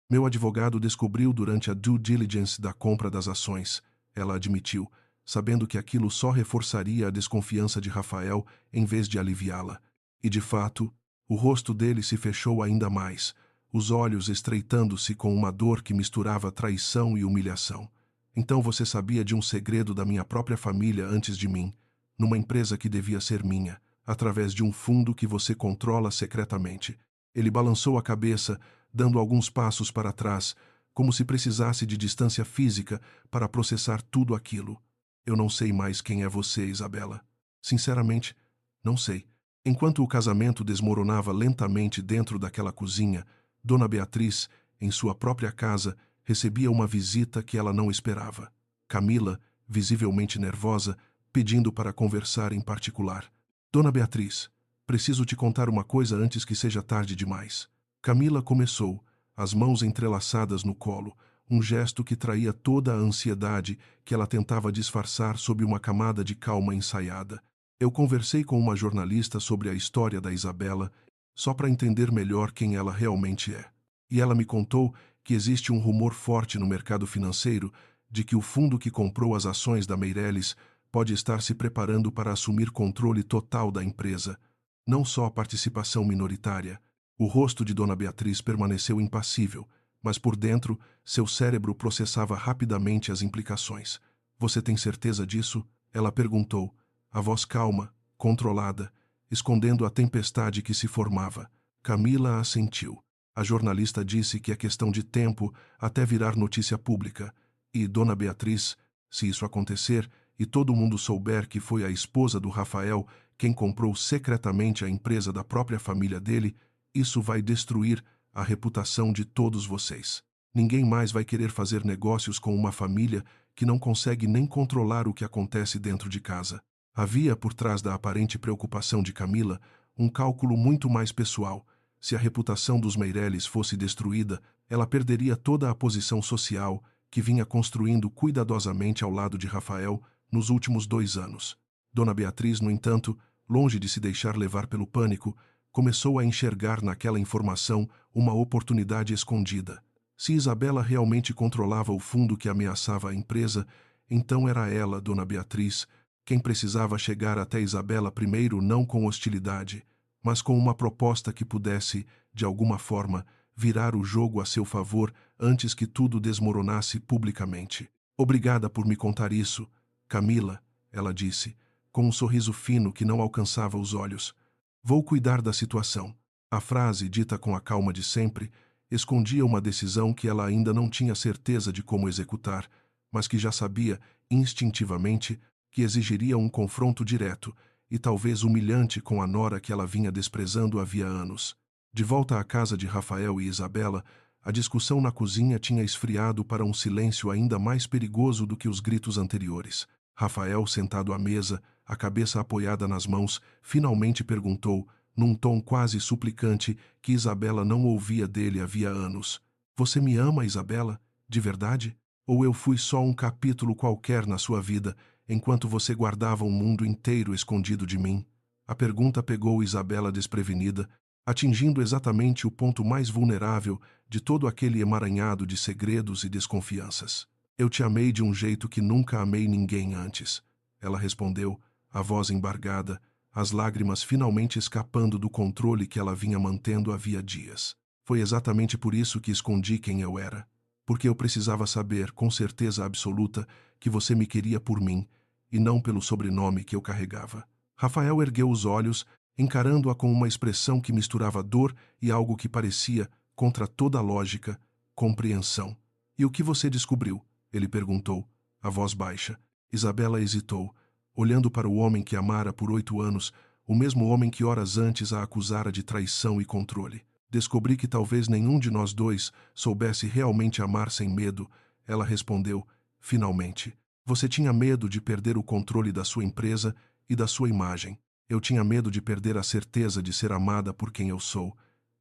Meu advogado descobriu durante a due diligence da compra das ações, ela admitiu, sabendo que aquilo só reforçaria a desconfiança de Rafael em vez de aliviá-la. E, de fato, o rosto dele se fechou ainda mais, os olhos estreitando-se com uma dor que misturava traição e humilhação. Então você sabia de um segredo da minha própria família antes de mim, numa empresa que devia ser minha, através de um fundo que você controla secretamente. Ele balançou a cabeça, dando alguns passos para trás, como se precisasse de distância física para processar tudo aquilo. Eu não sei mais quem é você, Isabela. Sinceramente, não sei. Enquanto o casamento desmoronava lentamente dentro daquela cozinha, Dona Beatriz, em sua própria casa, recebia uma visita que ela não esperava. Camila, visivelmente nervosa, pedindo para conversar em particular. Dona Beatriz, preciso te contar uma coisa antes que seja tarde demais. Camila começou, as mãos entrelaçadas no colo, um gesto que traía toda a ansiedade que ela tentava disfarçar sob uma camada de calma ensaiada. Eu conversei com uma jornalista sobre a história da Isabela, só para entender melhor quem ela realmente é. E ela me contou que existe um rumor forte no mercado financeiro de que o fundo que comprou as ações da Meireles pode estar se preparando para assumir controle total da empresa, não só a participação minoritária. O rosto de Dona Beatriz permaneceu impassível, mas por dentro, seu cérebro processava rapidamente as implicações. Você tem certeza disso? Ela perguntou, a voz calma, controlada, escondendo a tempestade que se formava. Camila assentiu. A jornalista disse que é questão de tempo até virar notícia pública, e Dona Beatriz, se isso acontecer e todo mundo souber que foi a esposa do Rafael quem comprou secretamente a empresa da própria família dele, isso vai destruir a reputação de todos vocês. Ninguém mais vai querer fazer negócios com uma família que não consegue nem controlar o que acontece dentro de casa. Havia, por trás da aparente preocupação de Camila, um cálculo muito mais pessoal. Se a reputação dos Meireles fosse destruída, ela perderia toda a posição social que vinha construindo cuidadosamente ao lado de Rafael nos últimos 2 anos. Dona Beatriz, no entanto, longe de se deixar levar pelo pânico, começou a enxergar naquela informação uma oportunidade escondida. Se Isabela realmente controlava o fundo que ameaçava a empresa, então era ela, Dona Beatriz, quem precisava chegar até Isabela primeiro não com hostilidade, mas com uma proposta que pudesse, de alguma forma, virar o jogo a seu favor antes que tudo desmoronasse publicamente. Obrigada por me contar isso, Camila, ela disse, com um sorriso fino que não alcançava os olhos. Vou cuidar da situação. A frase, dita com a calma de sempre, escondia uma decisão que ela ainda não tinha certeza de como executar, mas que já sabia, instintivamente, que exigiria um confronto direto e talvez humilhante com a nora que ela vinha desprezando havia anos. De volta à casa de Rafael e Isabela, a discussão na cozinha tinha esfriado para um silêncio ainda mais perigoso do que os gritos anteriores. Rafael, sentado à mesa, a cabeça apoiada nas mãos, finalmente perguntou, num tom quase suplicante que Isabela não ouvia dele havia anos: Você me ama, Isabela? De verdade? Ou eu fui só um capítulo qualquer na sua vida, enquanto você guardava um mundo inteiro escondido de mim? A pergunta pegou Isabela desprevenida, atingindo exatamente o ponto mais vulnerável de todo aquele emaranhado de segredos e desconfianças. Eu te amei de um jeito que nunca amei ninguém antes, ela respondeu, a voz embargada, as lágrimas finalmente escapando do controle que ela vinha mantendo havia dias. Foi exatamente por isso que escondi quem eu era. Porque eu precisava saber, com certeza absoluta, que você me queria por mim, e não pelo sobrenome que eu carregava. Rafael ergueu os olhos, encarando-a com uma expressão que misturava dor e algo que parecia, contra toda a lógica, compreensão. E o que você descobriu? Ele perguntou, a voz baixa. Isabela hesitou, olhando para o homem que amara por 8 anos, o mesmo homem que horas antes a acusara de traição e controle. Descobri que talvez nenhum de nós dois soubesse realmente amar sem medo, ela respondeu, finalmente. Você tinha medo de perder o controle da sua empresa e da sua imagem. Eu tinha medo de perder a certeza de ser amada por quem eu sou.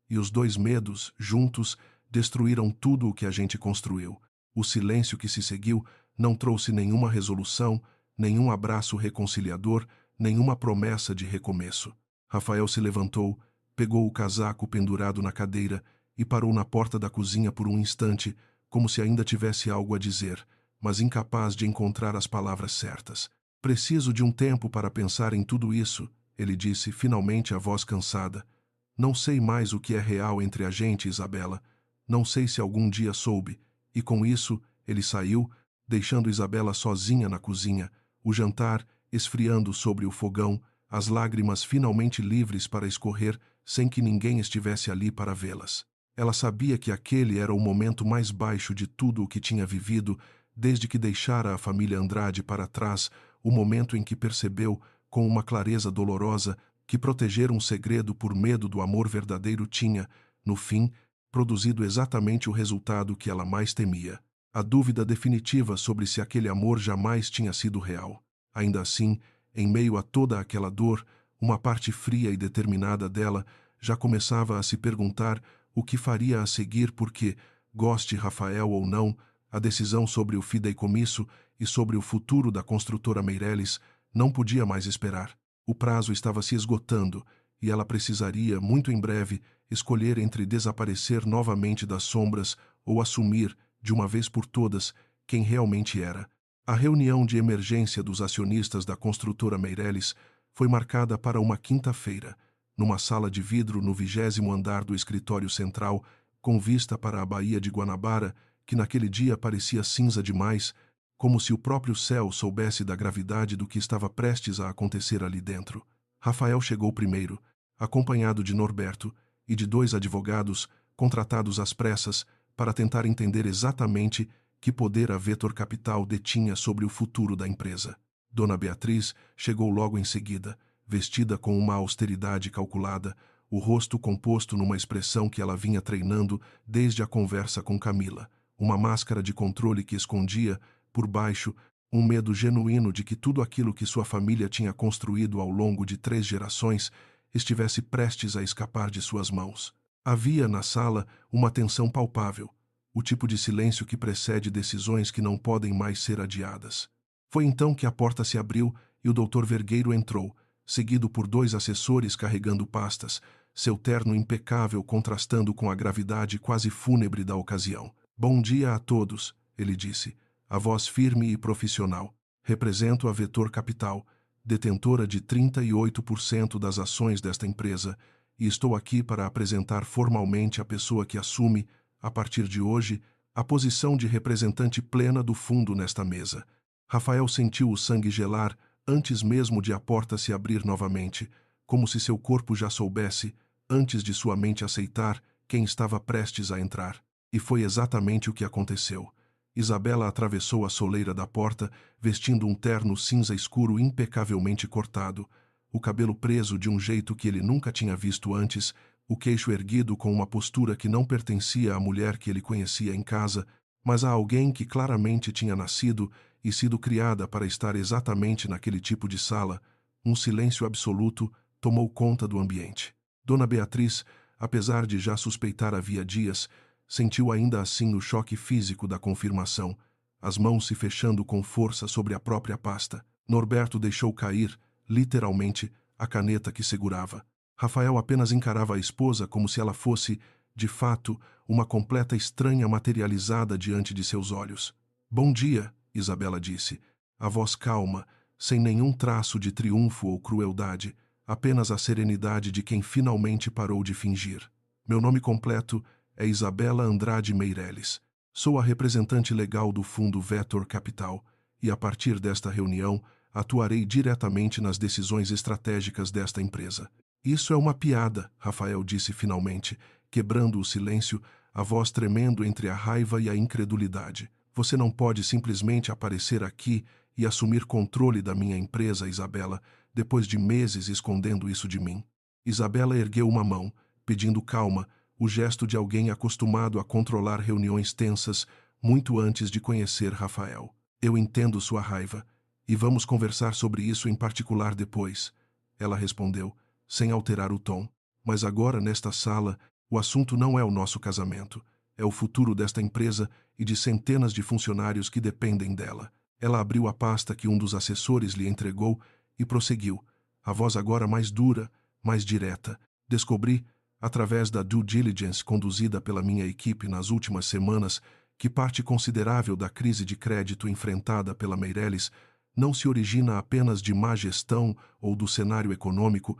E os 2 medos, juntos, destruíram tudo o que a gente construiu. O silêncio que se seguiu não trouxe nenhuma resolução, nenhum abraço reconciliador, nenhuma promessa de recomeço. Rafael se levantou, pegou o casaco pendurado na cadeira e parou na porta da cozinha por um instante, como se ainda tivesse algo a dizer, mas incapaz de encontrar as palavras certas. Preciso de um tempo para pensar em tudo isso, ele disse, finalmente a voz cansada. Não sei mais o que é real entre a gente, Isabela. Não sei se algum dia soube. E com isso, ele saiu, deixando Isabela sozinha na cozinha, o jantar esfriando sobre o fogão, as lágrimas finalmente livres para escorrer sem que ninguém estivesse ali para vê-las. Ela sabia que aquele era o momento mais baixo de tudo o que tinha vivido desde que deixara a família Andrade para trás, o momento em que percebeu, com uma clareza dolorosa, que proteger um segredo por medo do amor verdadeiro tinha, no fim, produzido exatamente o resultado que ela mais temia. A dúvida definitiva sobre se aquele amor jamais tinha sido real. Ainda assim, em meio a toda aquela dor, uma parte fria e determinada dela já começava a se perguntar o que faria a seguir porque, goste Rafael ou não, a decisão sobre o fideicomisso e sobre o futuro da construtora Meireles não podia mais esperar. O prazo estava se esgotando e ela precisaria, muito em breve, escolher entre desaparecer novamente das sombras ou assumir, de uma vez por todas, quem realmente era. A reunião de emergência dos acionistas da construtora Meireles foi marcada para uma quinta-feira, numa sala de vidro no 20º andar do escritório central, com vista para a Baía de Guanabara, que naquele dia parecia cinza demais, como se o próprio céu soubesse da gravidade do que estava prestes a acontecer ali dentro. Rafael chegou primeiro, acompanhado de Norberto e de 2 advogados, contratados às pressas, para tentar entender exatamente que poder a Vetor Capital detinha sobre o futuro da empresa. Dona Beatriz chegou logo em seguida, vestida com uma austeridade calculada, o rosto composto numa expressão que ela vinha treinando desde a conversa com Camila, uma máscara de controle que escondia, por baixo, um medo genuíno de que tudo aquilo que sua família tinha construído ao longo de 3 gerações estivesse prestes a escapar de suas mãos. Havia, na sala, uma tensão palpável, o tipo de silêncio que precede decisões que não podem mais ser adiadas. Foi então que a porta se abriu e o Dr. Vergueiro entrou, seguido por 2 assessores carregando pastas, seu terno impecável contrastando com a gravidade quase fúnebre da ocasião. Bom dia a todos, ele disse, a voz firme e profissional. Represento a Vetor Capital, detentora de 38% das ações desta empresa, e estou aqui para apresentar formalmente a pessoa que assume, a partir de hoje, a posição de representante plena do fundo nesta mesa. Rafael sentiu o sangue gelar antes mesmo de a porta se abrir novamente, como se seu corpo já soubesse, antes de sua mente aceitar, quem estava prestes a entrar. E foi exatamente o que aconteceu. Isabela atravessou a soleira da porta, vestindo um terno cinza escuro impecavelmente cortado, o cabelo preso de um jeito que ele nunca tinha visto antes, o queixo erguido com uma postura que não pertencia à mulher que ele conhecia em casa, mas a alguém que claramente tinha nascido e sido criada para estar exatamente naquele tipo de sala. Um silêncio absoluto tomou conta do ambiente. Dona Beatriz, apesar de já suspeitar havia dias, sentiu ainda assim o choque físico da confirmação, as mãos se fechando com força sobre a própria pasta. Norberto deixou cair, literalmente, a caneta que segurava. Rafael apenas encarava a esposa como se ela fosse, de fato, uma completa estranha materializada diante de seus olhos. Bom dia, Isabela disse, a voz calma, sem nenhum traço de triunfo ou crueldade, apenas a serenidade de quem finalmente parou de fingir. Meu nome completo é Isabela Andrade Meireles. Sou a representante legal do fundo Vetor Capital e, a partir desta reunião, atuarei diretamente nas decisões estratégicas desta empresa. Isso é uma piada, Rafael disse finalmente, quebrando o silêncio, a voz tremendo entre a raiva e a incredulidade. Você não pode simplesmente aparecer aqui e assumir controle da minha empresa, Isabela, depois de meses escondendo isso de mim. Isabela ergueu uma mão, pedindo calma, o gesto de alguém acostumado a controlar reuniões tensas muito antes de conhecer Rafael. Eu entendo sua raiva, e vamos conversar sobre isso em particular depois, ela respondeu, sem alterar o tom. Mas agora, nesta sala, o assunto não é o nosso casamento. É o futuro desta empresa e de centenas de funcionários que dependem dela. Ela abriu a pasta que um dos assessores lhe entregou e prosseguiu, a voz agora mais dura, mais direta. Descobri, através da due diligence conduzida pela minha equipe nas últimas semanas, que parte considerável da crise de crédito enfrentada pela Meireles não se origina apenas de má gestão ou do cenário econômico,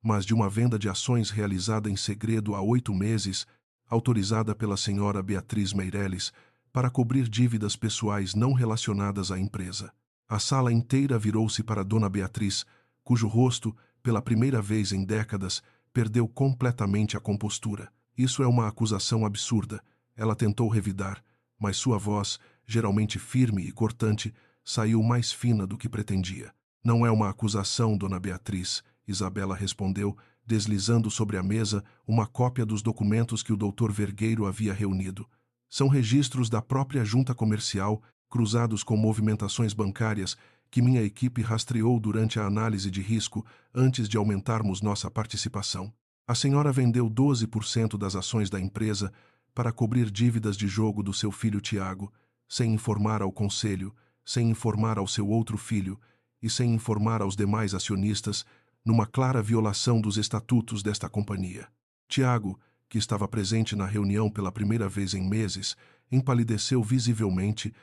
mas de uma venda de ações realizada em segredo há 8 meses, autorizada pela senhora Beatriz Meireles, para cobrir dívidas pessoais não relacionadas à empresa. A sala inteira virou-se para Dona Beatriz, cujo rosto, pela primeira vez em décadas, perdeu completamente a compostura. Isso é uma acusação absurda. Ela tentou revidar, mas sua voz, geralmente firme e cortante, saiu mais fina do que pretendia. Não é uma acusação, Dona Beatriz, Isabela respondeu, deslizando sobre a mesa uma cópia dos documentos que o Dr. Vergueiro havia reunido. São registros da própria junta comercial, cruzados com movimentações bancárias, que minha equipe rastreou durante a análise de risco antes de aumentarmos nossa participação. A senhora vendeu 12% das ações da empresa para cobrir dívidas de jogo do seu filho Tiago, sem informar ao conselho, sem informar ao seu outro filho e sem informar aos demais acionistas, numa clara violação dos estatutos desta companhia. Tiago, que estava presente na reunião pela primeira vez em meses, empalideceu visivelmente,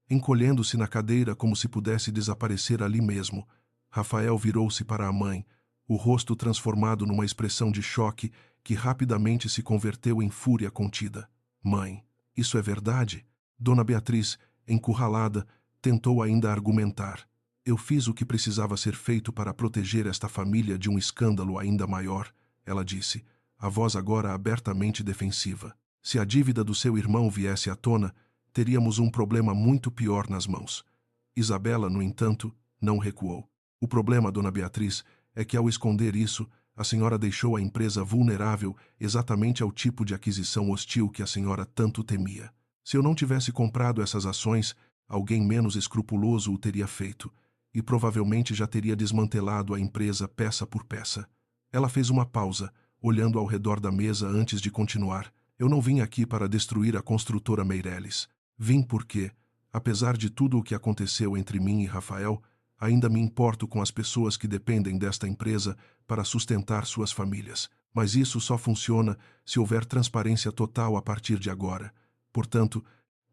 encolhendo-se na cadeira como se pudesse desaparecer ali mesmo. Rafael virou-se para a mãe, o rosto transformado numa expressão de choque que rapidamente se converteu em fúria contida. Mãe, isso é verdade? Dona Beatriz, encurralada, tentou ainda argumentar. Eu fiz o que precisava ser feito para proteger esta família de um escândalo ainda maior, ela disse, a voz agora abertamente defensiva. Se a dívida do seu irmão viesse à tona, teríamos um problema muito pior nas mãos. Isabela, no entanto, não recuou. O problema, Dona Beatriz, é que ao esconder isso, a senhora deixou a empresa vulnerável exatamente ao tipo de aquisição hostil que a senhora tanto temia. Se eu não tivesse comprado essas ações, alguém menos escrupuloso o teria feito, e provavelmente já teria desmantelado a empresa peça por peça. Ela fez uma pausa, olhando ao redor da mesa antes de continuar. Eu não vim aqui para destruir a construtora Meireles. Vim porque, apesar de tudo o que aconteceu entre mim e Rafael, ainda me importo com as pessoas que dependem desta empresa para sustentar suas famílias. Mas isso só funciona se houver transparência total a partir de agora. Portanto,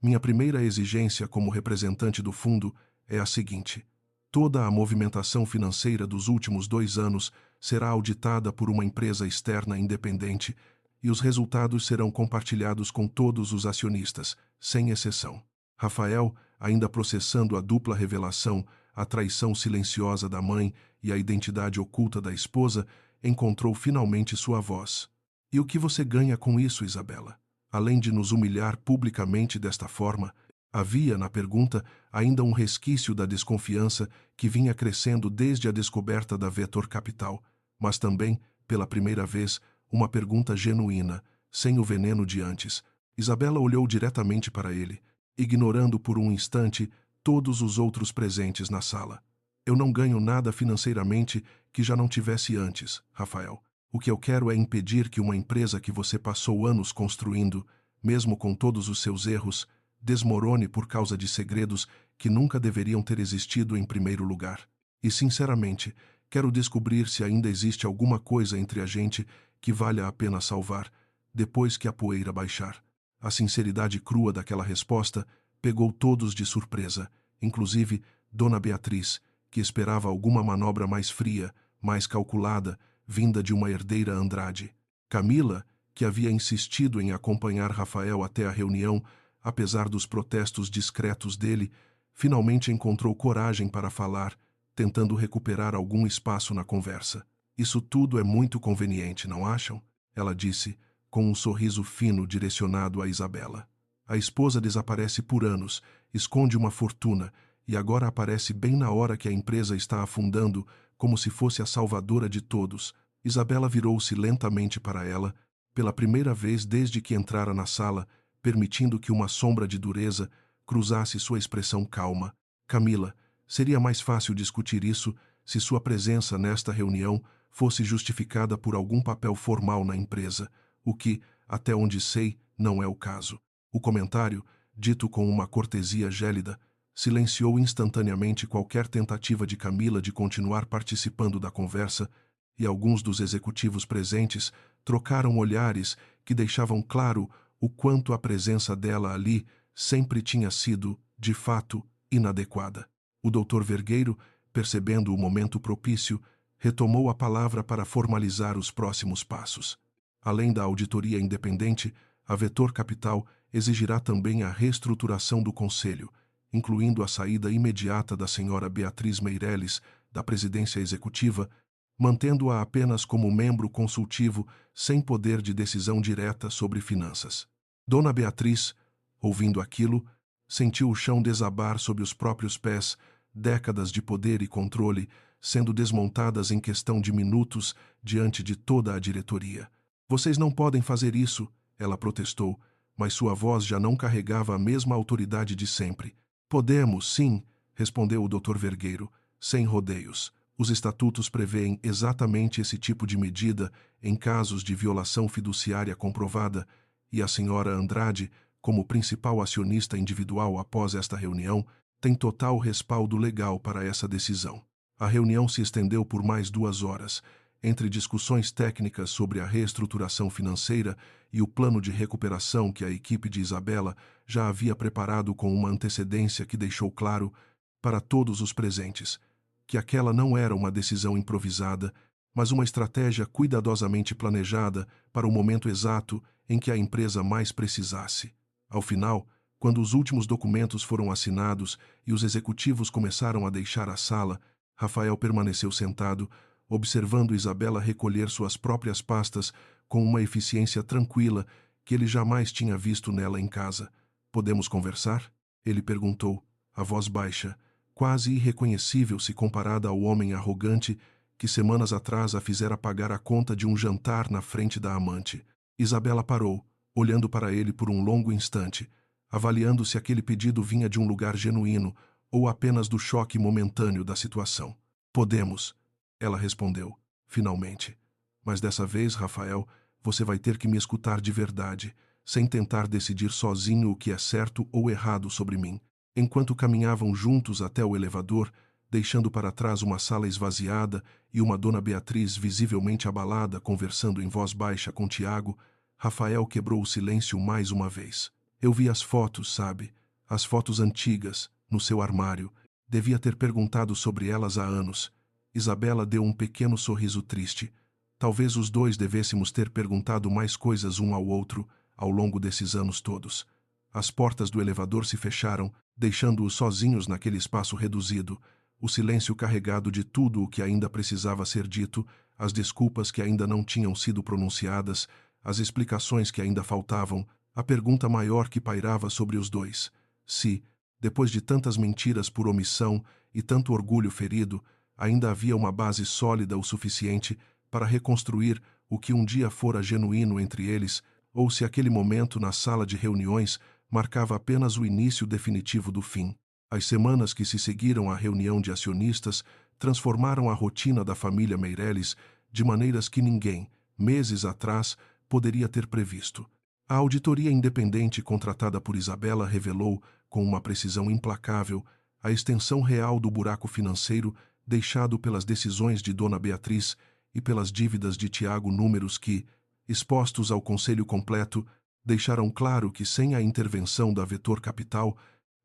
minha primeira exigência como representante do fundo é a seguinte: toda a movimentação financeira dos últimos 2 anos será auditada por uma empresa externa independente e os resultados serão compartilhados com todos os acionistas, sem exceção. Rafael, ainda processando a dupla revelação, a traição silenciosa da mãe e a identidade oculta da esposa, encontrou finalmente sua voz. E o que você ganha com isso, Isabela? Além de nos humilhar publicamente desta forma, havia, na pergunta, ainda um resquício da desconfiança que vinha crescendo desde a descoberta da Vetor Capital, mas também, pela primeira vez, uma pergunta genuína, sem o veneno de antes. Isabela olhou diretamente para ele, ignorando por um instante todos os outros presentes na sala. Eu não ganho nada financeiramente que já não tivesse antes, Rafael. O que eu quero é impedir que uma empresa que você passou anos construindo, mesmo com todos os seus erros, desmorone por causa de segredos que nunca deveriam ter existido em primeiro lugar. E, sinceramente, quero descobrir se ainda existe alguma coisa entre a gente que valha a pena salvar, depois que a poeira baixar. A sinceridade crua daquela resposta pegou todos de surpresa, inclusive Dona Beatriz, que esperava alguma manobra mais fria, mais calculada, vinda de uma herdeira Andrade. Camila, que havia insistido em acompanhar Rafael até a reunião, apesar dos protestos discretos dele, finalmente encontrou coragem para falar, tentando recuperar algum espaço na conversa. Isso tudo é muito conveniente, não acham? Ela disse, com um sorriso fino direcionado a Isabela. A esposa desaparece por anos, esconde uma fortuna e agora aparece bem na hora que a empresa está afundando, como se fosse a salvadora de todos. Isabela virou-se lentamente para ela, pela primeira vez desde que entrara na sala, permitindo que uma sombra de dureza cruzasse sua expressão calma. Camila, seria mais fácil discutir isso se sua presença nesta reunião fosse justificada por algum papel formal na empresa, o que, até onde sei, não é o caso. O comentário, dito com uma cortesia gélida, silenciou instantaneamente qualquer tentativa de Camila de continuar participando da conversa, e alguns dos executivos presentes trocaram olhares que deixavam claro o quanto a presença dela ali sempre tinha sido, de fato, inadequada. O Dr. Vergueiro, percebendo o momento propício, retomou a palavra para formalizar os próximos passos. Além da auditoria independente, a Vetor Capital exigirá também a reestruturação do Conselho, incluindo a saída imediata da senhora Beatriz Meireles da presidência executiva, mantendo-a apenas como membro consultivo sem poder de decisão direta sobre finanças. Dona Beatriz, ouvindo aquilo, sentiu o chão desabar sob os próprios pés, décadas de poder e controle sendo desmontadas em questão de minutos diante de toda a diretoria. Vocês não podem fazer isso, ela protestou, mas sua voz já não carregava a mesma autoridade de sempre. Podemos, sim, respondeu o Dr. Vergueiro, sem rodeios. Os estatutos prevêem exatamente esse tipo de medida em casos de violação fiduciária comprovada, e a senhora Andrade, como principal acionista individual após esta reunião, tem total respaldo legal para essa decisão. A reunião se estendeu por mais 2 horas, entre discussões técnicas sobre a reestruturação financeira e o plano de recuperação que a equipe de Isabela já havia preparado com uma antecedência que deixou claro, para todos os presentes, que aquela não era uma decisão improvisada, mas uma estratégia cuidadosamente planejada para o momento exato em que a empresa mais precisasse. Ao final, quando os últimos documentos foram assinados e os executivos começaram a deixar a sala, Rafael permaneceu sentado, observando Isabela recolher suas próprias pastas com uma eficiência tranquila que ele jamais tinha visto nela em casa. Podemos conversar? Ele perguntou, a voz baixa, quase irreconhecível se comparada ao homem arrogante que semanas atrás a fizera pagar a conta de um jantar na frente da amante. Isabela parou, olhando para ele por um longo instante, avaliando se aquele pedido vinha de um lugar genuíno ou apenas do choque momentâneo da situação. Podemos, ela respondeu, finalmente. Mas dessa vez, Rafael, você vai ter que me escutar de verdade, sem tentar decidir sozinho o que é certo ou errado sobre mim. Enquanto caminhavam juntos até o elevador, deixando para trás uma sala esvaziada e uma Dona Beatriz visivelmente abalada conversando em voz baixa com Tiago, Rafael quebrou o silêncio mais uma vez. Eu vi as fotos, sabe? As fotos antigas, no seu armário. Devia ter perguntado sobre elas há anos. Isabela deu um pequeno sorriso triste. Talvez os dois devêssemos ter perguntado mais coisas um ao outro ao longo desses anos todos. As portas do elevador se fecharam, deixando-os sozinhos naquele espaço reduzido, o silêncio carregado de tudo o que ainda precisava ser dito, as desculpas que ainda não tinham sido pronunciadas, as explicações que ainda faltavam, a pergunta maior que pairava sobre os dois. Se, depois de tantas mentiras por omissão e tanto orgulho ferido, ainda havia uma base sólida o suficiente para reconstruir o que um dia fora genuíno entre eles, ou se aquele momento na sala de reuniões marcava apenas o início definitivo do fim. As semanas que se seguiram à reunião de acionistas transformaram a rotina da família Meireles de maneiras que ninguém, meses atrás, poderia ter previsto. A auditoria independente contratada por Isabela revelou, com uma precisão implacável, a extensão real do buraco financeiro deixado pelas decisões de Dona Beatriz e pelas dívidas de Tiago, números que, expostos ao conselho completo, deixaram claro que sem a intervenção da Vetor Capital,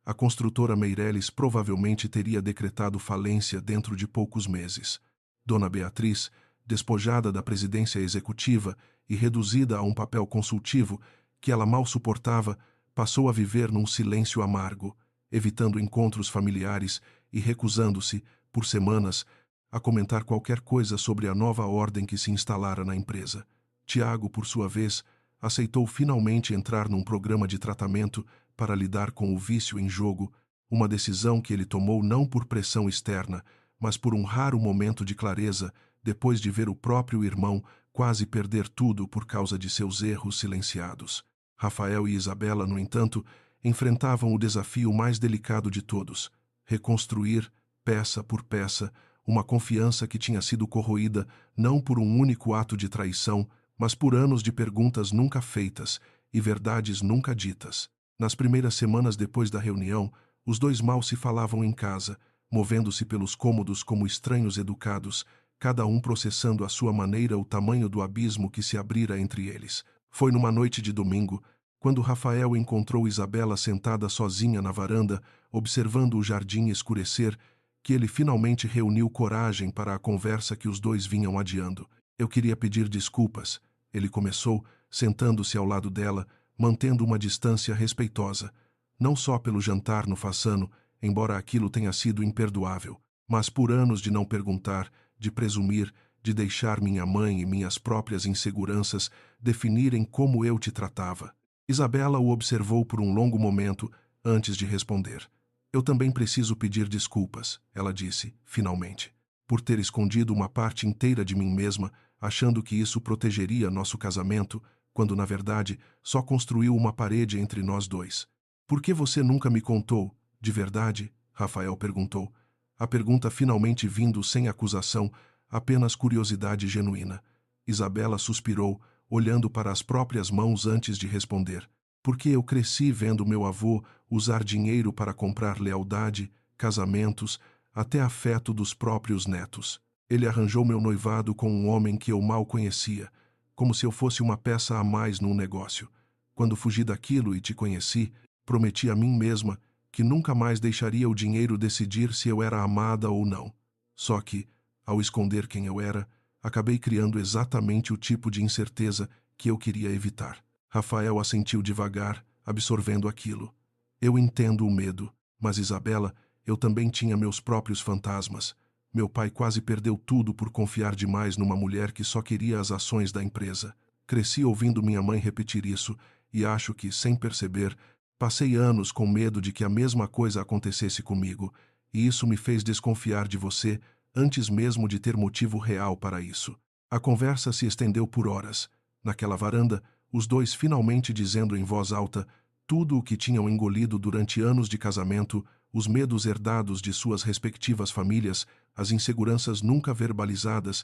a construtora Meireles provavelmente teria decretado falência dentro de poucos meses. Dona Beatriz, despojada da presidência executiva e reduzida a um papel consultivo que ela mal suportava, passou a viver num silêncio amargo, evitando encontros familiares e recusando-se, por semanas, a comentar qualquer coisa sobre a nova ordem que se instalara na empresa. Tiago, por sua vez, aceitou finalmente entrar num programa de tratamento para lidar com o vício em jogo, uma decisão que ele tomou não por pressão externa, mas por um raro momento de clareza depois de ver o próprio irmão quase perder tudo por causa de seus erros silenciados. Rafael e Isabela, no entanto, enfrentavam o desafio mais delicado de todos: reconstruir, peça por peça, uma confiança que tinha sido corroída não por um único ato de traição, mas por anos de perguntas nunca feitas e verdades nunca ditas. Nas primeiras semanas depois da reunião, os dois mal se falavam em casa, movendo-se pelos cômodos como estranhos educados, cada um processando à sua maneira o tamanho do abismo que se abrira entre eles. Foi numa noite de domingo, quando Rafael encontrou Isabela sentada sozinha na varanda, observando o jardim escurecer, que ele finalmente reuniu coragem para a conversa que os dois vinham adiando. Eu queria pedir desculpas, ele começou, sentando-se ao lado dela, mantendo uma distância respeitosa, não só pelo jantar no Façano, embora aquilo tenha sido imperdoável, mas por anos de não perguntar, de presumir, de deixar minha mãe e minhas próprias inseguranças definirem como eu te tratava. Isabela o observou por um longo momento antes de responder. Eu também preciso pedir desculpas, ela disse, finalmente, por ter escondido uma parte inteira de mim mesma, achando que isso protegeria nosso casamento, quando, na verdade, só construiu uma parede entre nós dois. Por que você nunca me contou, de verdade? Rafael perguntou. A pergunta finalmente vindo sem acusação, apenas curiosidade genuína. Isabela suspirou, olhando para as próprias mãos antes de responder. Porque eu cresci vendo meu avô usar dinheiro para comprar lealdade, casamentos, até afeto dos próprios netos. Ele arranjou meu noivado com um homem que eu mal conhecia, como se eu fosse uma peça a mais num negócio. Quando fugi daquilo e te conheci, prometi a mim mesma que nunca mais deixaria o dinheiro decidir se eu era amada ou não. Só que, ao esconder quem eu era, acabei criando exatamente o tipo de incerteza que eu queria evitar. Rafael assentiu devagar, absorvendo aquilo. Eu entendo o medo, mas Isabela, eu também tinha meus próprios fantasmas. Meu pai quase perdeu tudo por confiar demais numa mulher que só queria as ações da empresa. Cresci ouvindo minha mãe repetir isso e acho que, sem perceber, passei anos com medo de que a mesma coisa acontecesse comigo, e isso me fez desconfiar de você antes mesmo de ter motivo real para isso. A conversa se estendeu por horas. Naquela varanda, os dois finalmente dizendo em voz alta tudo o que tinham engolido durante anos de casamento, os medos herdados de suas respectivas famílias, as inseguranças nunca verbalizadas,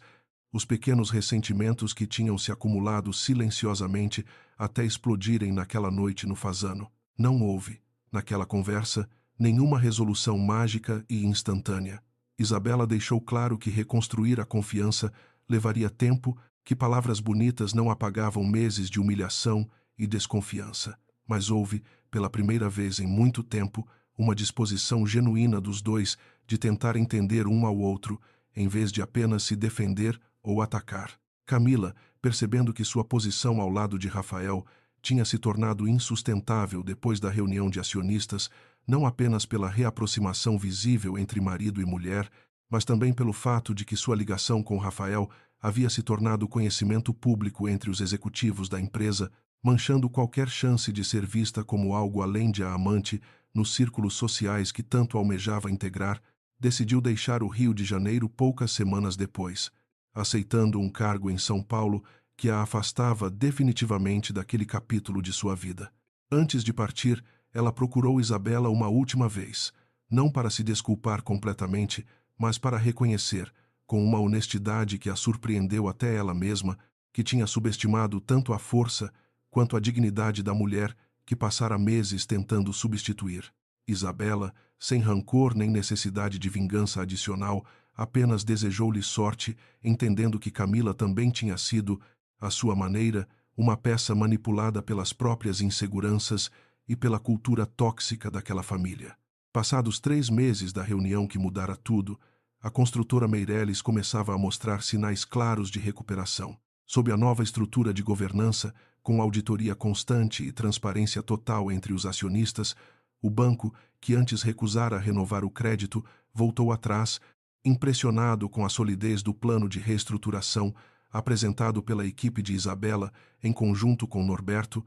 os pequenos ressentimentos que tinham se acumulado silenciosamente até explodirem naquela noite no Fasano. Não houve, naquela conversa, nenhuma resolução mágica e instantânea. Isabela deixou claro que reconstruir a confiança levaria tempo, que palavras bonitas não apagavam meses de humilhação e desconfiança. Mas houve, pela primeira vez em muito tempo, uma disposição genuína dos dois de tentar entender um ao outro, em vez de apenas se defender ou atacar. Camila, percebendo que sua posição ao lado de Rafael tinha se tornado insustentável depois da reunião de acionistas, não apenas pela reaproximação visível entre marido e mulher, mas também pelo fato de que sua ligação com Rafael havia se tornado conhecimento público entre os executivos da empresa, manchando qualquer chance de ser vista como algo além de a amante nos círculos sociais que tanto almejava integrar, decidiu deixar o Rio de Janeiro poucas semanas depois, aceitando um cargo em São Paulo que a afastava definitivamente daquele capítulo de sua vida. Antes de partir, ela procurou Isabela uma última vez, não para se desculpar completamente, mas para reconhecer, com uma honestidade que a surpreendeu até ela mesma, que tinha subestimado tanto a força quanto a dignidade da mulher que passara meses tentando substituir. Isabela, sem rancor nem necessidade de vingança adicional, apenas desejou-lhe sorte, entendendo que Camila também tinha sido, à sua maneira, uma peça manipulada pelas próprias inseguranças e pela cultura tóxica daquela família. Passados 3 meses da reunião que mudara tudo, a construtora Meireles começava a mostrar sinais claros de recuperação. Sob a nova estrutura de governança, com auditoria constante e transparência total entre os acionistas, o banco, que antes recusara renovar o crédito, voltou atrás, impressionado com a solidez do plano de reestruturação apresentado pela equipe de Isabela em conjunto com Norberto,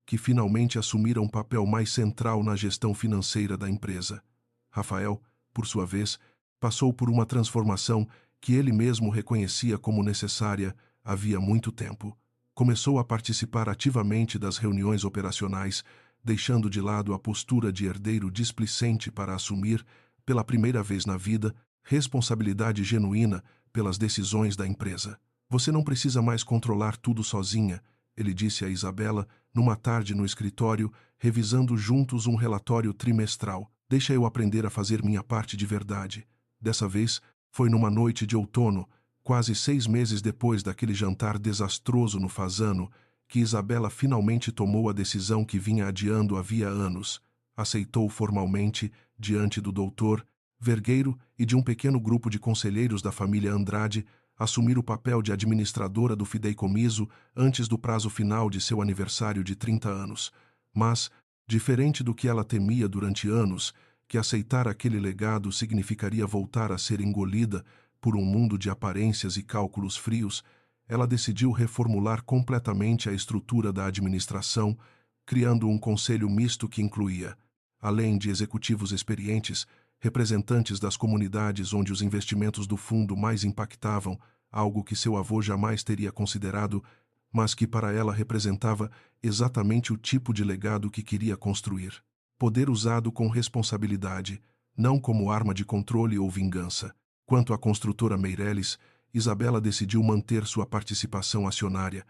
que finalmente assumiram um papel mais central na gestão financeira da empresa. Rafael, por sua vez, passou por uma transformação que ele mesmo reconhecia como necessária havia muito tempo. Começou a participar ativamente das reuniões operacionais, deixando de lado a postura de herdeiro displicente para assumir, pela primeira vez na vida, responsabilidade genuína pelas decisões da empresa. Você não precisa mais controlar tudo sozinha, ele disse a Isabela numa tarde no escritório, revisando juntos um relatório trimestral. Deixa eu aprender a fazer minha parte de verdade. Dessa vez, foi numa noite de outono, quase 6 meses depois daquele jantar desastroso no Fasano, que Isabela finalmente tomou a decisão que vinha adiando havia anos. Aceitou formalmente, diante do doutor Vergueiro e de um pequeno grupo de conselheiros da família Andrade, assumir o papel de administradora do fideicomiso antes do prazo final de seu aniversário de 30 anos. Mas, diferente do que ela temia durante anos, que aceitar aquele legado significaria voltar a ser engolida, por um mundo de aparências e cálculos frios, ela decidiu reformular completamente a estrutura da administração, criando um conselho misto que incluía, além de executivos experientes, representantes das comunidades onde os investimentos do fundo mais impactavam, algo que seu avô jamais teria considerado, mas que para ela representava exatamente o tipo de legado que queria construir. Poder usado com responsabilidade, não como arma de controle ou vingança. Quanto à construtora Meirelles, Isabela decidiu manter sua participação acionária,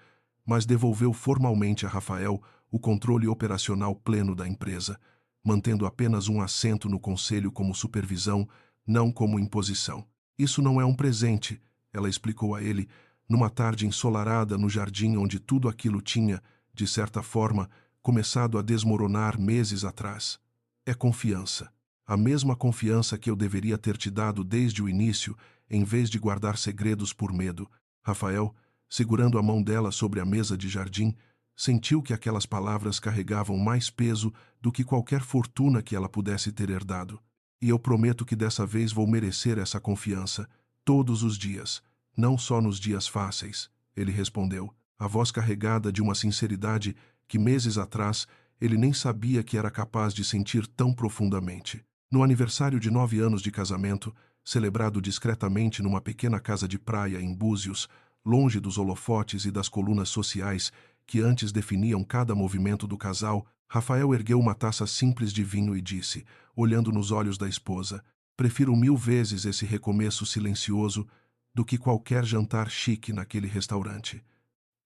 mas devolveu formalmente a Rafael o controle operacional pleno da empresa, mantendo apenas um assento no conselho como supervisão, não como imposição. Isso não é um presente, ela explicou a ele, numa tarde ensolarada no jardim onde tudo aquilo tinha, de certa forma, começado a desmoronar meses atrás. É confiança. A mesma confiança que eu deveria ter te dado desde o início, em vez de guardar segredos por medo. Rafael, segurando a mão dela sobre a mesa de jardim, sentiu que aquelas palavras carregavam mais peso do que qualquer fortuna que ela pudesse ter herdado. E eu prometo que dessa vez vou merecer essa confiança, todos os dias, não só nos dias fáceis, ele respondeu, a voz carregada de uma sinceridade que meses atrás ele nem sabia que era capaz de sentir tão profundamente. No aniversário de 9 anos de casamento, celebrado discretamente numa pequena casa de praia em Búzios, longe dos holofotes e das colunas sociais que antes definiam cada movimento do casal, Rafael ergueu uma taça simples de vinho e disse, olhando nos olhos da esposa, prefiro 1000 vezes esse recomeço silencioso do que qualquer jantar chique naquele restaurante.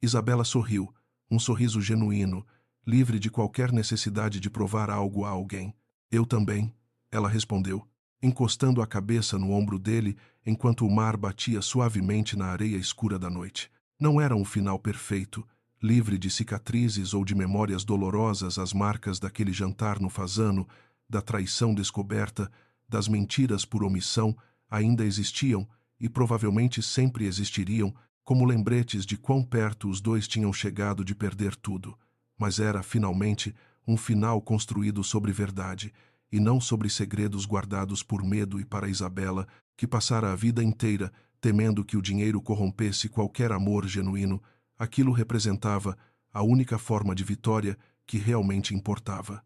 Isabela sorriu, um sorriso genuíno, livre de qualquer necessidade de provar algo a alguém. Eu também, ela respondeu, encostando a cabeça no ombro dele enquanto o mar batia suavemente na areia escura da noite. Não era um final perfeito, livre de cicatrizes ou de memórias dolorosas as marcas daquele jantar no Fasano, da traição descoberta, das mentiras por omissão, ainda existiam e provavelmente sempre existiriam, como lembretes de quão perto os dois tinham chegado de perder tudo. Mas era, finalmente, um final construído sobre verdade, e não sobre segredos guardados por medo e para Isabela, que passara a vida inteira temendo que o dinheiro corrompesse qualquer amor genuíno, aquilo representava a única forma de vitória que realmente importava.